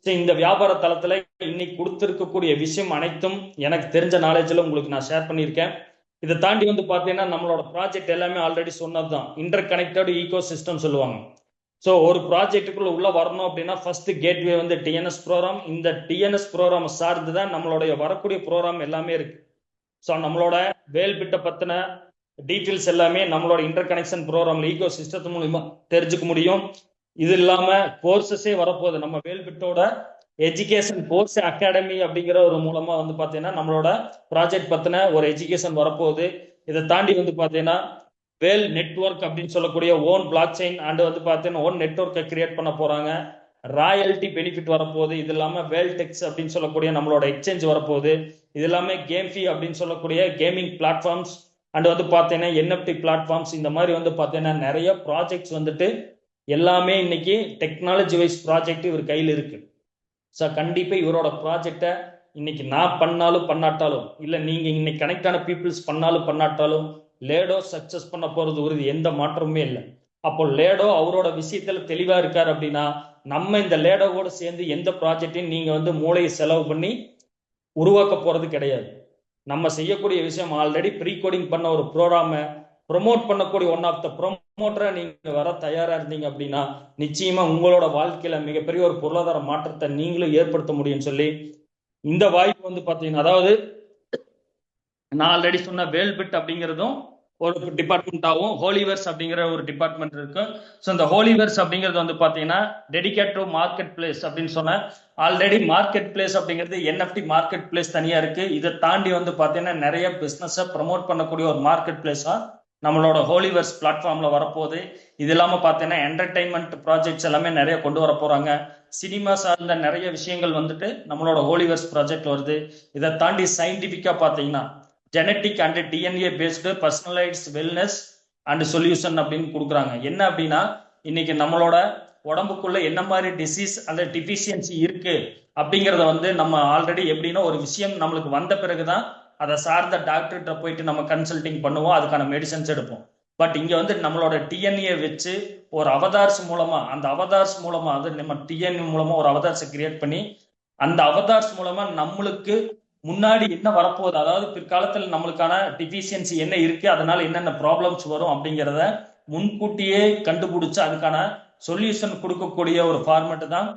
ஸோ இந்த வியாபார தளத்துல இன்னைக்கு கொடுத்துருக்கக்கூடிய விஷயம் அனைத்தும் எனக்கு தெரிஞ்ச நாலேஜ்ல உங்களுக்கு நான் ஷேர் பண்ணியிருக்கேன். இதை தாண்டி வந்து பார்த்தீங்கன்னா நம்மளோட ப்ராஜெக்ட் எல்லாமே ஆல்ரெடி சொன்னதுதான், இன்டர் கனெக்டட் ஈகோ சிஸ்டம் சொல்லுவாங்க. ஸோ ஒரு ப்ராஜெக்டுக்குள்ள உள்ள வரணும் அப்படின்னா ஃபர்ஸ்ட் கேட்வே வந்து டிஎன்எஸ் ப்ரோக்ராம். இந்த டிஎன்எஸ் ப்ரோக்ராம் சார்ந்து தான் நம்மளுடைய வரக்கூடிய ப்ரோக்ராம் எல்லாமே இருக்கு. ஸோ நம்மளோட வேல்பிட்ட பத்தின டீட்டெயில்ஸ் எல்லாமே நம்மளோட இன்டர் கனெக்ஷன் ப்ரோக்ராம்ல ஈகோ சிஸ்டத்து மூலியமா தெரிஞ்சுக்க முடியும். இது இல்லாம கோர்சஸே வரப்போகுது. நம்ம வேல்பிட்டோட எஜுகேஷன் கோர்ஸ் அகாடமி அப்படிங்கிற ஒரு மூலமா வந்து பாத்தீங்கன்னா நம்மளோட ப்ராஜெக்ட் பத்தின ஒரு எஜுகேஷன் வரப்போகுது. இதை தாண்டி வந்து பாத்தீங்கன்னா வேல் நெட்வொர்க் அப்படின்னு சொல்லக்கூடிய ஓன் பிளாக் செயின் அண்ட் வந்து பாத்தீங்கன்னா ஓன் நெட்வொர்க்கை கிரியேட் பண்ண போறாங்க. ராயல்டி பெனிஃபிட் வரப்போகுது. இது இல்லாம வேல் டெக்ஸ் அப்படின்னு சொல்லக்கூடிய நம்மளோட எக்ஸ்சேஞ்ச் வரப்போகுது. இது எல்லாமே கேம்ஃபி அப்படின்னு சொல்லக்கூடிய கேமிங் பிளாட்ஃபார்ம்ஸ் அண்ட் வந்து பார்த்தீங்கன்னா என்எஃப்டி பிளாட்ஃபார்ம்ஸ், இந்த மாதிரி வந்து பார்த்தீங்கன்னா நிறைய ப்ராஜெக்ட்ஸ் வந்துட்டு எல்லாமே இன்னைக்கு டெக்னாலஜி வைஸ் ப்ராஜெக்ட் இவர் கையில் இருக்கு. ஸோ கண்டிப்பாக இவரோட ப்ராஜெக்டை இன்னைக்கு நான் பண்ணாலும் பண்ணாட்டாலும் இல்லை நீங்க இன்னைக்கு கனெக்ட் ஆன பீப்புள்ஸ் பண்ணாலும் பண்ணாட்டாலும் லேடோ சக்சஸ் பண்ண போறது உறுதி, எந்த மாற்றமுமே இல்லை. அப்போ லேடோ அவரோட விஷயத்துல தெளிவா இருக்காரு அப்படின்னா நம்ம இந்த லேடோவோட சேர்ந்து எந்த ப்ராஜெக்டையும் நீங்க வந்து மூளையை செலவு பண்ணி உருவாக்க போறது கிடையாது. நம்ம செய்யக்கூடிய விஷயம் ஆல்ரெடி ப்ரீ கோடிங் பண்ண ஒரு ப்ரோக்ராமை ப்ரொமோட் பண்ணக்கூடிய ஒன் ஆஃப் த ப்ரொமோட்டரை நீங்க வர தயாரா இருந்தீங்க அப்படின்னா நிச்சயமா உங்களோட வாழ்க்கையில மிகப்பெரிய ஒரு பொருளாதார மாற்றத்தை நீங்களும் ஏற்படுத்த முடியும்னு சொல்லி இந்த வாய்ப்பு வந்து பாத்தீங்கன்னா, அதாவது நான் ஆல்ரெடி சொன்ன வேல்பிட் அப்படிங்கிறதும் ஒரு டிபார்ட்மெண்ட்டாகவும் ஹோலிவர்ஸ் அப்படிங்கிற ஒரு டிபார்ட்மெண்ட் இருக்கு. ஸோ இந்த ஹோலிவர்ஸ் அப்படிங்கிறது வந்து பார்த்தீங்கன்னா டெடிகேட் டு மார்க்கெட் பிளேஸ் அப்படின்னு சொன்ன ஆல்ரெடி மார்க்கெட் பிளேஸ் அப்படிங்கிறது என்எஃப்டி மார்க்கெட் பிளேஸ் தனியா இருக்கு. இதை தாண்டி வந்து பார்த்தீங்கன்னா நிறைய பிஸ்னஸை ப்ரமோட் பண்ணக்கூடிய ஒரு மார்க்கெட் பிளேஸா நம்மளோட ஹோலிவர்ஸ் பிளாட்ஃபார்ம்ல வரப்போகுது. இது இல்லாம பார்த்தீங்கன்னா என்டர்டைன்மெண்ட் ப்ராஜெக்ட்ஸ் எல்லாமே நிறைய கொண்டு வர போறாங்க. சினிமா சார்ந்த நிறைய விஷயங்கள் வந்துட்டு நம்மளோட ஹோலிவர்ஸ் ப்ராஜெக்ட் வருது. இதை தாண்டி சயின்டிபிக்கா பார்த்தீங்கன்னா genetic and DNA based personalised wellness and solution அப்படின்னு கொடுக்குறாங்க. என்ன அப்படின்னா இன்னைக்கு நம்மளோட உடம்புக்குள்ள என்ன மாதிரி டிசீஸ் அந்த டிஃபிஷியன்சி இருக்கு அப்படிங்கிறத வந்து நம்ம ஆல்ரெடி எப்படின்னா ஒரு விஷயம் நம்மளுக்கு வந்த பிறகுதான் அதை சார்ந்த டாக்டர்கிட்ட போயிட்டு நம்ம கன்சல்டிங் பண்ணுவோம், அதுக்கான மெடிசன்ஸ் எடுப்போம். பட் இங்க வந்து நம்மளோட டிஎன்ஏ வச்சு ஒரு அவதார்ஸ் மூலமா அந்த அவதார்ஸ் மூலமா அது நம்ம டிஎன்ஏ மூலமா ஒரு அவதார்ஸை கிரியேட் பண்ணி அந்த அவதார்ஸ் மூலமா நம்மளுக்கு முன்னாடி என்ன வரப்போகுது, அதாவது பிற்காலத்தில் நம்மளுக்கான டிஃபிஷியன்சி என்ன இருக்கு, அதனால என்னென்ன ப்ராப்ளம்ஸ் வரும் அப்படிங்கிறத முன்கூட்டியே கண்டுபிடிச்சு அதுக்கான சொல்யூஷன் கொடுக்கக்கூடிய ஒரு ஃபார்மேட் தான்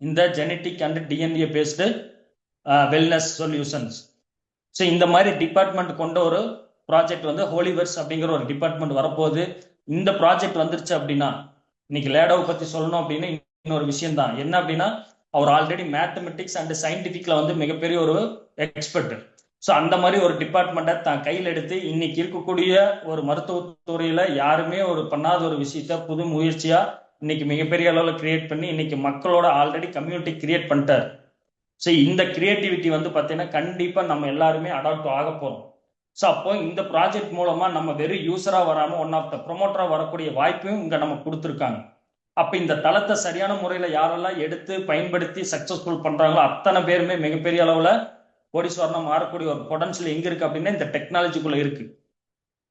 இந்த genetic and DNA based wellness solutions. So இந்த மாதிரி டிபார்ட்மெண்ட் கொண்ட ஒரு ப்ராஜெக்ட் வந்து ஹோலிவர்ஸ் அப்படிங்கிற ஒரு டிபார்ட்மெண்ட் வரப்போகுது. இந்த ப்ராஜெக்ட் வந்துருச்சு அப்படின்னா இன்னைக்கு லேடோவை பத்தி சொல்லணும் அப்படின்னா இன்னொரு விஷயம் தான் என்ன அப்படின்னா அவர் ஆல்ரெடி மேத்தமெட்டிக்ஸ் அண்ட் சயின்டிபிக்ல வந்து மிகப்பெரிய ஒரு எக்ஸ்பர்ட். ஸோ அந்த மாதிரி ஒரு டிபார்ட்மெண்ட்டை தான் கையில் எடுத்து இன்னைக்கு இருக்கக்கூடிய ஒரு மருத்துவத்துறையில யாருமே ஒரு பண்ணாத ஒரு விஷயத்த புது முயற்சியா இன்னைக்கு மிகப்பெரிய அளவில் கிரியேட் பண்ணி இன்னைக்கு மக்களோட ஆல்ரெடி கம்யூனிட்டி கிரியேட் பண்ணிட்டார். ஸோ இந்த கிரியேட்டிவிட்டி வந்து பார்த்தீங்கன்னா கண்டிப்பா நம்ம எல்லாருமே அடாப்ட் ஆக போறோம். ஸோ அப்போ இந்த ப்ராஜெக்ட் மூலமா நம்ம வெறும் யூசரா வராம ஒன் ஆஃப் த ப்ரொமோட்டரா வரக்கூடிய வாய்ப்பையும் இங்க நம்ம கொடுத்துருக்காங்க. அப்ப இந்த தளத்தை சரியான முறையில யாரெல்லாம் எடுத்து பயன்படுத்தி சக்சஸ்ஃபுல் பண்றாங்களோ அத்தனை பேருமே மிகப்பெரிய அளவுல கோடீஸ்வரனா மாறக்கூடிய ஒரு பொட்டன்ஷியல் எங்க இருக்கு அப்படின்னா இந்த டெக்னாலஜிக்குள்ள இருக்கு.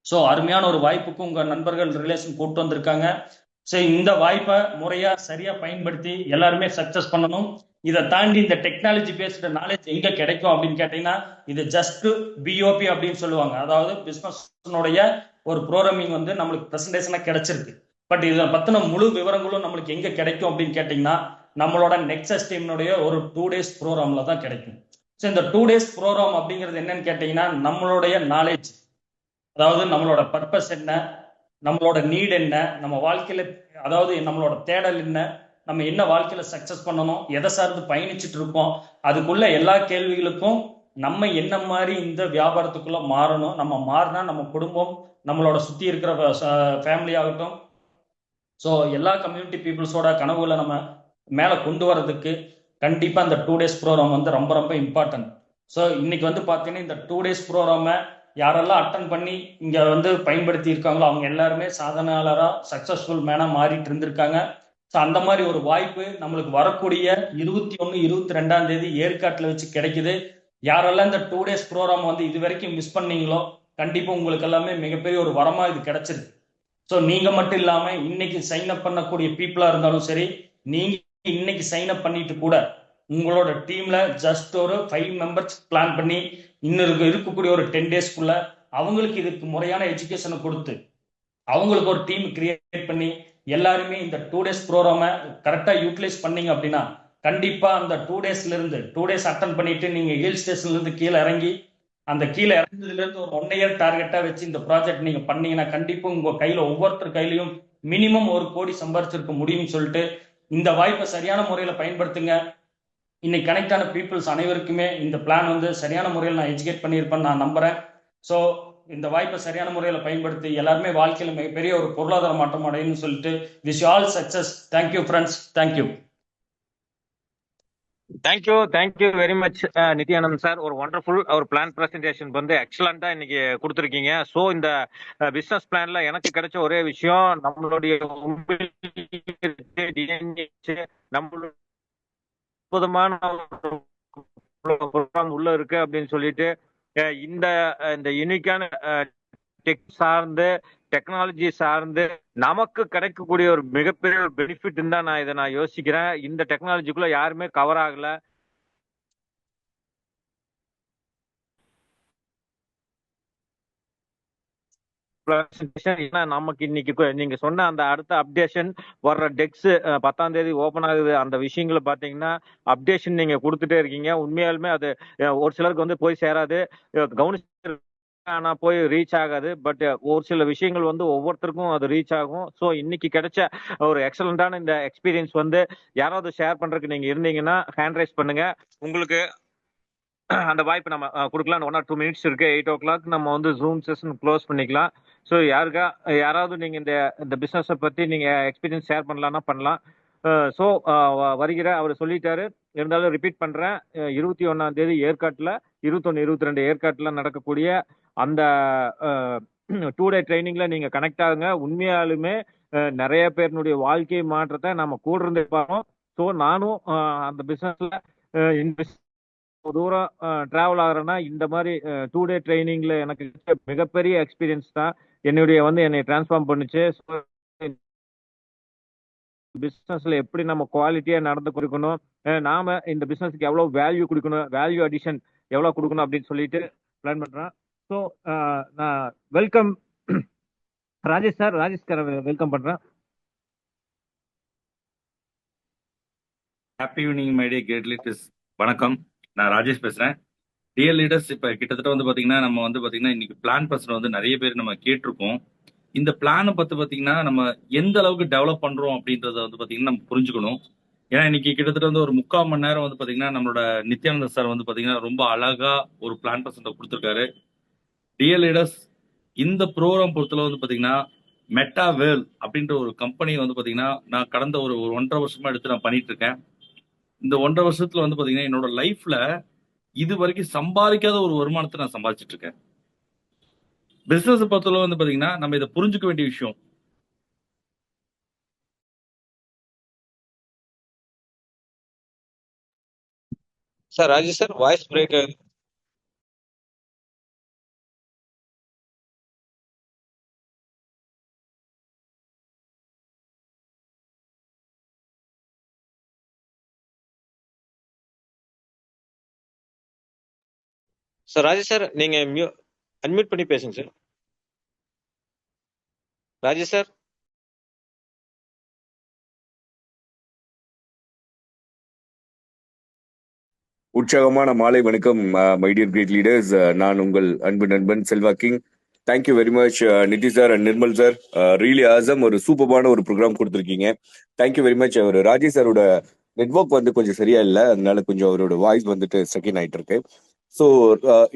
ஸோ அருமையான ஒரு வாய்ப்புக்கும் உங்க நண்பர்கள் ரிலேஷன் கூப்பிட்டு வந்திருக்காங்க. ஸோ இந்த வாய்ப்பை முறையா சரியா பயன்படுத்தி எல்லாருமே சக்சஸ் பண்ணணும். இதை தாண்டி இந்த டெக்னாலஜி பேஸ்டு நாலேஜ் எங்க கிடைக்கும் அப்படின்னு கேட்டீங்கன்னா இது ஜஸ்ட் பிஓபி அப்படின்னு சொல்லுவாங்க, அதாவது பிசினஸ்னுடைய ஒரு ப்ரோக்ராமிங் வந்து நம்மளுக்கு பிரசன்டேஷனா கிடைச்சிருக்கு. பட் இதை பத்தின முழு விவரங்களும் நம்மளுக்கு எங்க கிடைக்கும் அப்படின்னு கேட்டீங்கன்னா நம்மளோட நெக்ஸஸ் டீம்னுடைய ஒரு 2 days ப்ரோக்ராம்ல தான் கிடைக்கும். ஸோ இந்த 2 days ப்ரோக்ராம் அப்படிங்கிறது என்னன்னு கேட்டீங்கன்னா நம்மளுடைய நாலேஜ் அதாவது நம்மளோட பர்பஸ் என்ன, நம்மளோட நீட் என்ன, நம்ம வாழ்க்கையில அதாவது நம்மளோட தேடல் என்ன, நம்ம என்ன வாழ்க்கையில சக்சஸ் பண்ணணும், எதை சார்ந்து பயணிச்சுட்டு இருக்கோம், அதுக்குள்ள எல்லா கேள்விகளுக்கும் நம்ம என்ன மாதிரி இந்த வியாபாரத்துக்குள்ள மாறணும், நம்ம மாறினா நம்ம குடும்பம், நம்மளோட சுத்தி இருக்கிற ஃபேமிலி ஆகட்டும், ஸோ எல்லா கம்யூனிட்டி பீப்புள்ஸோட கனவுகளை நம்ம மேலே கொண்டு வரதுக்கு கண்டிப்பாக இந்த 2 days ப்ரோக்ராம் வந்து ரொம்ப ரொம்ப இம்பார்ட்டன்ட். ஸோ இன்னைக்கு வந்து பார்த்தீங்கன்னா இந்த 2 days ப்ரோக்ராமை யாரெல்லாம் அட்டன் பண்ணி இங்கே வந்து பயன்படுத்தி இருக்காங்களோ அவங்க எல்லாருமே சாதனையாளராக சக்ஸஸ்ஃபுல் மேனாக மாறிட்டு இருந்திருக்காங்க. ஸோ அந்த மாதிரி ஒரு வாய்ப்பு நம்மளுக்கு வரக்கூடிய 21, 22ஆம் தேதி ஏற்காட்டில் வச்சு கிடைக்குது. யாரெல்லாம் இந்த 2 days ப்ரோக்ராம் வந்து இது வரைக்கும் மிஸ் பண்ணீங்களோ கண்டிப்பாக உங்களுக்கு எல்லாமே மிகப்பெரிய ஒரு வரமா இது கிடைச்சிருக்கு. ஸோ நீங்க மட்டும் இல்லாம இன்னைக்கு சைன் அப் பண்ணக்கூடிய பீப்புளா இருந்தாலும் சரி, நீங்க இன்னைக்கு சைன் அப் பண்ணிட்டு கூட உங்களோட டீம்ல ஜஸ்ட் ஒரு 5 மெம்பர்ஸ் பிளான் பண்ணி இன்னும் இருக்கக்கூடிய ஒரு 10 daysக்குள்ள அவங்களுக்கு இதுக்கு முறையான எஜுகேஷனை கொடுத்து அவங்களுக்கு ஒரு டீம் கிரியேட் பண்ணி எல்லாருமே இந்த 2 days ப்ரோக்ராமை கரெக்டா யூட்டிலைஸ் பண்ணீங்க அப்படின்னா கண்டிப்பா அந்த 2 daysல இருந்து 2 days அட்டன் பண்ணிட்டு நீங்க ஹில் ஸ்டேஷன்ல இருந்து கீழே இறங்கி அந்த கீழே இறங்குறதுல இருந்து ஒரு 1 year டார்கெட்டா வச்சு இந்த ப்ராஜெக்ட் நீங்க பண்ணீங்கன்னா கண்டிப்பா உங்க கையில ஒவ்வொருத்தர் கையிலையும் மினிமம் 1 கோடி சம்பாரிச்சிருக்க முடியும்னு சொல்லிட்டு இந்த வாய்ப்பை சரியான முறையில பயன்படுத்துங்க. இன்னைக்கு கனெக்ட் ஆன பீப்புள்ஸ் அனைவருக்குமே இந்த பிளான் வந்து சரியான முறையில் நான் எஜுகேட் பண்ணியிருப்பேன்னு நான் நம்புறேன். ஸோ இந்த வாய்ப்பை சரியான முறையில் பயன்படுத்தி எல்லாருமே வாழ்க்கையில் மிகப்பெரிய ஒரு பொருளாதார மாற்றம் அடையும்னு சொல்லிட்டு wish all success. Thank you friends, thank you. Thank you very much Nityanand sir. ஒரு ஒண்டர்ஃபுல் ஒரு பிளான் பிரசன்டேஷன் வந்து எக்ஸலண்டா இன்னைக்கு கொடுத்துருக்கீங்க. ஸோ இந்த பிசினஸ் பிளான்ல எனக்கு கிடைச்ச ஒரே விஷயம், நம்மளுடைய நம்மளுடைய அற்புதமான ப்ரோக்ராம் உள்ள இருக்கு அப்படின்னு சொல்லிட்டு இந்த இந்த யூனிக்கான டெக் சார்ந்து டெக்னாலஜி சார்ந்து நமக்கு கிடைக்கக்கூடிய ஒரு மிகப்பெரிய ஒரு பெனிஃபிட் தான் நான் யோசிக்கிறேன். இந்த டெக்னாலஜிக்குள்ள யாருமே கவர் ஆகல. நமக்கு இன்னைக்கு நீங்க சொன்ன அந்த அடுத்த அப்டேஷன் வர்ற டெக்ஸ் 10ஆம் தேதி ஓபன் ஆகுது. அந்த விஷயங்களை பாத்தீங்கன்னா அப்டேஷன் நீங்க கொடுத்துட்டே இருக்கீங்க. உண்மையாலுமே அது ஒரு சிலருக்கு வந்து போய் சேராது, கவனிச்சு ஆனா போய் ரீச் ஆகாது. பட் ஒரு சில விஷயங்கள் வந்து ஒவ்வொருத்தருக்கும் அது ரீச் ஆகும். ஸோ இன்னைக்கு கிடைச்ச ஒரு எக்ஸலண்டான இந்த எக்ஸ்பீரியன்ஸ் வந்து யாராவது ஷேர் பண்றதுக்கு நீங்க இருந்தீங்கன்னா ஹேண்ட் ரைஸ் பண்ணுங்க. உங்களுக்கு அந்த வாய்ப்பு நம்ம கொடுக்கலாம். 1 or 2 minutes இருக்கு. 8 o'clock நம்ம வந்து ஜூம் செஷன் க்ளோஸ் பண்ணிக்கலாம். ஸோ யாராவது நீங்க இந்த பிசினஸை பத்தி நீங்க எக்ஸ்பீரியன்ஸ் ஷேர் பண்ணலாம்னா பண்ணலாம். ஸோ வருகிற அவர் சொல்லிட்டாரு, இருந்தாலும் ரிப்பீட் பண்றேன். 21ஆம் தேதி ஏற்காட்டுல, 21, 22 ஏற்காட்டுல நடக்கக்கூடிய அந்த 2 day ட்ரைனிங்ல நீங்க கனெக்ட் ஆகுங்க. உண்மையாலுமே நிறைய பேருடைய வாழ்க்கை மாற்றத்தை நம்ம கூட இருந்து பார்ப்போம். ஸோ நானும் அந்த பிசினஸ்ல தூரம் டிராவல் ஆகுறேன்னா இந்த மாதிரி 2 day ட்ரைனிங்ல எனக்கு மிகப்பெரிய எக்ஸ்பீரியன்ஸ் தான் என்னை டிரான்ஸ்ஃபார்ம் பண்ணுச்சு. பிசினஸ்ல எப்படி நம்ம குவாலிட்டியா நடந்து கொடுக்கணும், நாம இந்த பிசினஸ்க்கு எவ்வளவு வேல்யூ கொடுக்கணும், வேல்யூ அடிஷன் எவ்வளவு கொடுக்கணும் அப்படின்னு சொல்லிட்டு பிளான் பண்றேன். ஸோ நான் வெல்கம் ராஜேஷ் சார், வெல்கம் பண்றேன். Happy evening my dear great leaders. வணக்கம், நான் ராஜேஷ் பேசுறேன். டியர் லீடர்ஸ், இப்போ கிட்டத்தட்ட வந்து பாத்தீங்கன்னா நம்ம வந்து பாத்தீங்கன்னா இன்னைக்கு பிளான் பர்சன் வந்து நிறைய பேர் நம்ம கேட்டிருக்கோம். இந்த பிளானை பத்தி பாத்தீங்கன்னா நம்ம எந்த அளவுக்கு டெவலப் பண்றோம் அப்படின்றத வந்து பாத்தீங்கன்னா நம்ம புரிஞ்சுக்கணும். ஏன்னா இன்னைக்கு கிட்டத்தட்ட வந்து ஒரு 3/4 மணி நேரம் வந்து பாத்தீங்கன்னா நம்மளோட நித்யானந்த சார் வந்து பாத்தீங்கன்னா ரொம்ப அழகா ஒரு பிளான் பர்சன் கொடுத்துருக்காரு. டியர் லீடர்ஸ், இந்த ப்ரோக்ராம் பொறுத்தளவு வந்து பாத்தீங்கன்னா மெட்டாவேல் அப்படின்ற ஒரு கம்பெனி வந்து பாத்தீங்கன்னா நான் கடந்த ஒரு 1.5 வருஷமா எடுத்து நான் பண்ணிட்டு இருக்கேன். இந்த 1.5 வருஷத்துல வந்து பாத்தீங்கன்னா என்னோட லைஃப்ல இது வரைக்கும் சம்பாதிக்காத ஒரு வருமானத்தை நான் சம்பாதிச்சிட்டு இருக்கேன். பிசினஸ் பொறுத்தளவு வந்து பாத்தீங்கன்னா நம்ம இதை புரிஞ்சுக்க வேண்டிய விஷயம். Sir Rajesh sir, voice break ஆகுது. சார் ராஜேஷ் சார், நீங்க அன்மியூட் பண்ணி பேசுங்க சார். ராஜேஷ் சார். உற்சாகமான மாலை வணக்கம் மை டியர் கிரேட் லீடர்ஸ். நான் உங்கள் அன்பு நண்பன் Selva King. Thank you very much Nidhi sir and Nirmal sir. Really awesome, ஒரு சூப்பரான ஒரு ப்ரோக்ராம் கொடுத்துருக்கீங்க. Thank you very much. அவர் ராஜேஷ் சாரோட நெட்வொர்க் வந்து கொஞ்சம் சரியா இல்லை, அதனால கொஞ்சம் அவரோட வாய்ஸ் வந்துட்டு செகண்ட் ஆயிட்டு இருக்கு. ஸோ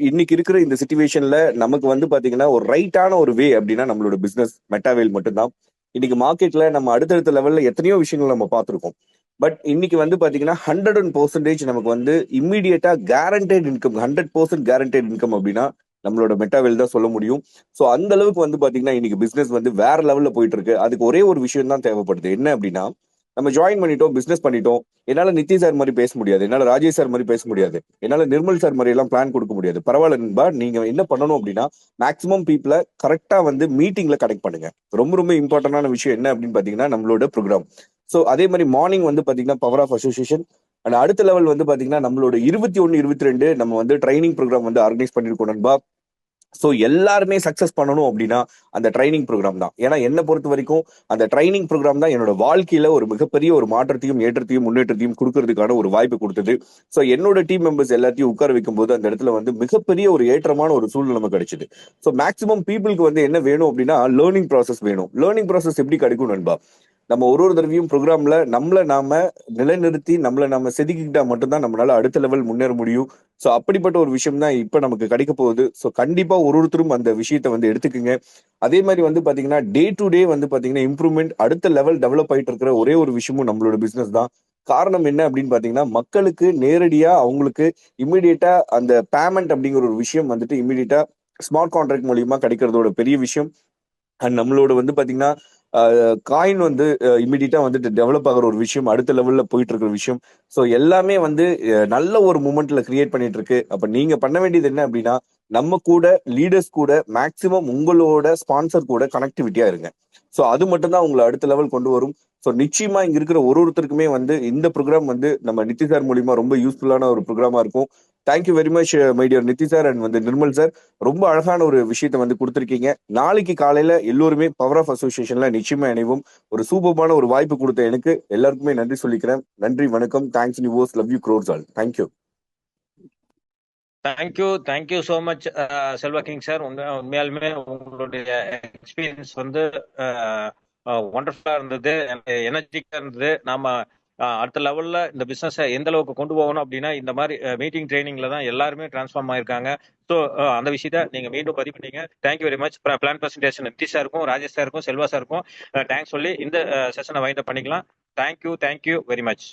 இன்னைக்கு இருக்கிற இந்த சுச்சுவேஷன்ல நமக்கு வந்து பாத்தீங்கன்னா ஒரு ரைட்டான ஒரு வே அப்படின்னா நம்மளோட பிசினஸ் மெட்டாவேல் மட்டும்தான். இன்னைக்கு மார்க்கெட்ல நம்ம அடுத்தடுத்த லெவல்ல எத்தனையோ விஷயங்கள் நம்ம பார்த்துருக்கோம். பட் இன்னைக்கு வந்து பாத்தீங்கன்னா 100% நமக்கு வந்து இம்மீடியட்டா கேரண்டட் இன்கம், 100% கேரண்டட் இன்கம் அப்படின்னா நம்மளோட மெட்டாவேல் தான் சொல்ல முடியும். ஸோ அந்த அளவுக்கு வந்து பாத்தீங்கன்னா இன்னைக்கு பிசினஸ் வந்து வேற லெவல்ல போயிட்டு இருக்கு. அதுக்கு ஒரே ஒரு விஷயம் தான் தேவைப்படுது. என்ன அப்படின்னா, நம்ம ஜாயின் பண்ணிட்டோம், பிசினஸ் பண்ணிட்டோம். என்னால நித்தி சார் மாதிரி பேச முடியாது, என்னால ராஜேஷ் சார் மாதிரி பேச முடியாது, என்னால நிர்மல் சார் மாதிரி எல்லாம் பிளான் கொடுக்க முடியாது. பரவாயில்ல நண்பா, நீங்க என்ன பண்ணணும் அப்படின்னா மேக்ஸிமம் பீப்புளை கரெக்டா வந்து மீட்டிங்ல கனெக்ட் பண்ணுங்க. ரொம்ப ரொம்ப இம்பார்ட்டன்டான விஷயம் என்ன அப்படின்னு பாத்தீங்கன்னா நம்மளோட ப்ரோக்ராம். ஸோ அதே மாதிரி மார்னிங் வந்து பாத்தீங்கன்னா பவர் ஆஃப் அசோசியேஷன் அண்ட் அடுத்த லெவல் வந்து பாத்தீங்கன்னா நம்மளோட 21, 22 நம்ம வந்து ட்ரைனிங் ப்ரோக்ராம் வந்து ஆர்கனைஸ் பண்ணிருக்கோம் நண்பா. ஸோ எல்லாருமே சக்சஸ் பண்ணணும் அப்படின்னா அந்த ட்ரைனிங் ப்ரோக்ராம் தான். ஏன்னா என்னை பொறுத்த வரைக்கும் அந்த ட்ரைனிங் ப்ரோக்ராம் தான் என்னோட வாழ்க்கையில ஒரு மிகப்பெரிய ஒரு மாற்றத்தையும் ஏற்றத்தையும் முன்னேற்றத்தையும் கொடுக்கறதுக்கான ஒரு வாய்ப்பு கொடுத்தது. ஸோ என்னோட டீம் மெம்பர்ஸ் எல்லாத்தையும் உட்கார வைக்கும் போது அந்த இடத்துல வந்து மிகப்பெரிய ஒரு ஏற்றமான ஒரு சூழ்நிலை நமக்கு கிடைச்சது. ஸோ மேக்ஸிமம் பீப்புளுக்கு வந்து என்ன வேணும் அப்படின்னா லேர்னிங் ப்ராசஸ் வேணும். லேர்னிங் ப்ராசஸ் எப்படி கிடைக்கும் நண்பா? நம்ம ஒரு தடவையும் ப்ரோக்ராம்ல நம்மள நாம நிலைநிறுத்தி நம்மள நாம செதுக்கிக்கிட்டா மட்டும்தான் நம்மளால அடுத்த லெவல் முன்னேற முடியும். ஸோ அப்படிப்பட்ட ஒரு விஷயம் தான் இப்ப நமக்கு கிடைக்க போகுது. ஸோ கண்டிப்பா ஒருத்தரும் அந்த விஷயத்தை வந்து எடுத்துக்குங்க. அதே மாதிரி வந்து பாத்தீங்கன்னா டே டு டே வந்து பாத்தீங்கன்னா இம்ப்ரூவ்மெண்ட், அடுத்த லெவல் டெவலப் ஆயிட்டு இருக்கிற ஒரே ஒரு விஷயமும் நம்மளோட பிசினஸ் தான். காரணம் என்ன அப்படின்னு பாத்தீங்கன்னா மக்களுக்கு நேரடியா அவங்களுக்கு இம்மிடியேட்டா அந்த பேமெண்ட் அப்படிங்கிற ஒரு விஷயம் வந்துட்டு இம்மிடியேட்டா ஸ்மார்ட் கான்ட்ராக்ட் மூலியமா கிடைக்கிறதோட பெரிய விஷயம். அண்ட் நம்மளோட வந்து பாத்தீங்கன்னா காயின் வந்து இமிடியட்டா வந்துட்டு டெவலப் ஆகிற ஒரு விஷயம், அடுத்த லெவல்ல போயிட்டு இருக்கிற விஷயம். ஸோ எல்லாமே வந்து நல்ல ஒரு மூமெண்ட்ல கிரியேட் பண்ணிட்டு இருக்கு. அப்ப நீங்க பண்ண வேண்டியது என்ன அப்படின்னா நம்ம கூட லீடர்ஸ் கூட மேக்சிமம் உங்களோட ஸ்பான்சர் கூட கனெக்டிவிட்டியா இருங்க. ஸோ அது மட்டும் தான் உங்களை அடுத்த லெவல் கொண்டு வரும். ஸோ நிச்சயமா இங்க இருக்கிற ஒருத்தருக்குமே வந்து இந்த ப்ரோக்ராம் வந்து நம்ம நித்தி சார் மூலியமா ரொம்ப யூஸ்ஃபுல்லான ஒரு ப்ரோக்ராமா இருக்கும். Thank you very much my dear NITI sir and வந்து நிர்மல் சார். ரொம்ப அழகான ஒரு விஷயத்தை வந்து கொடுத்துருக்கீங்க. நாளைக்கு காலையில எல்லோருமே பவர் ஆஃப் அசோசியேஷன்ல நிச்சயமா இணைவோம். ஒரு சூப்பரான ஒரு வாய்ப்பு கொடுத்த எனக்கு எல்லாருக்குமே நன்றி சொல்லிக்கிறேன். நன்றி, வணக்கம். Thanks universe, love you crores all. Thank you. Thank you so much Selva king sir. உண்மையாலுமே உங்களுடைய எக்ஸ்பீரியன்ஸ் வந்து ஒண்டர்ஃபுல்லா இருந்தது, எனர்ஜிக்கா இருந்தது. நாம அடுத்த லெவல்ல இந்த பிசினஸை எந்த அளவுக்கு கொண்டு போகணும் அப்படின்னா இந்த மாதிரி மீட்டிங் ட்ரைனிங்ல தான் எல்லாருமே டிரான்ஸ்ஃபார்ம் ஆயிருக்காங்க. ஸோ அந்த விஷயத்த நீங்க மீண்டும் பதிவு பண்ணீங்க. Thank you very much. Plan presentation நிதி சாருக்கும் ராஜேஷ் சாருக்கும் செல்வா சாருக்கும் தேங்க்ஸ் சொல்லி இந்த செஷனை வைண்ட் அப் பண்ணிக்கலாம். Thank you very much.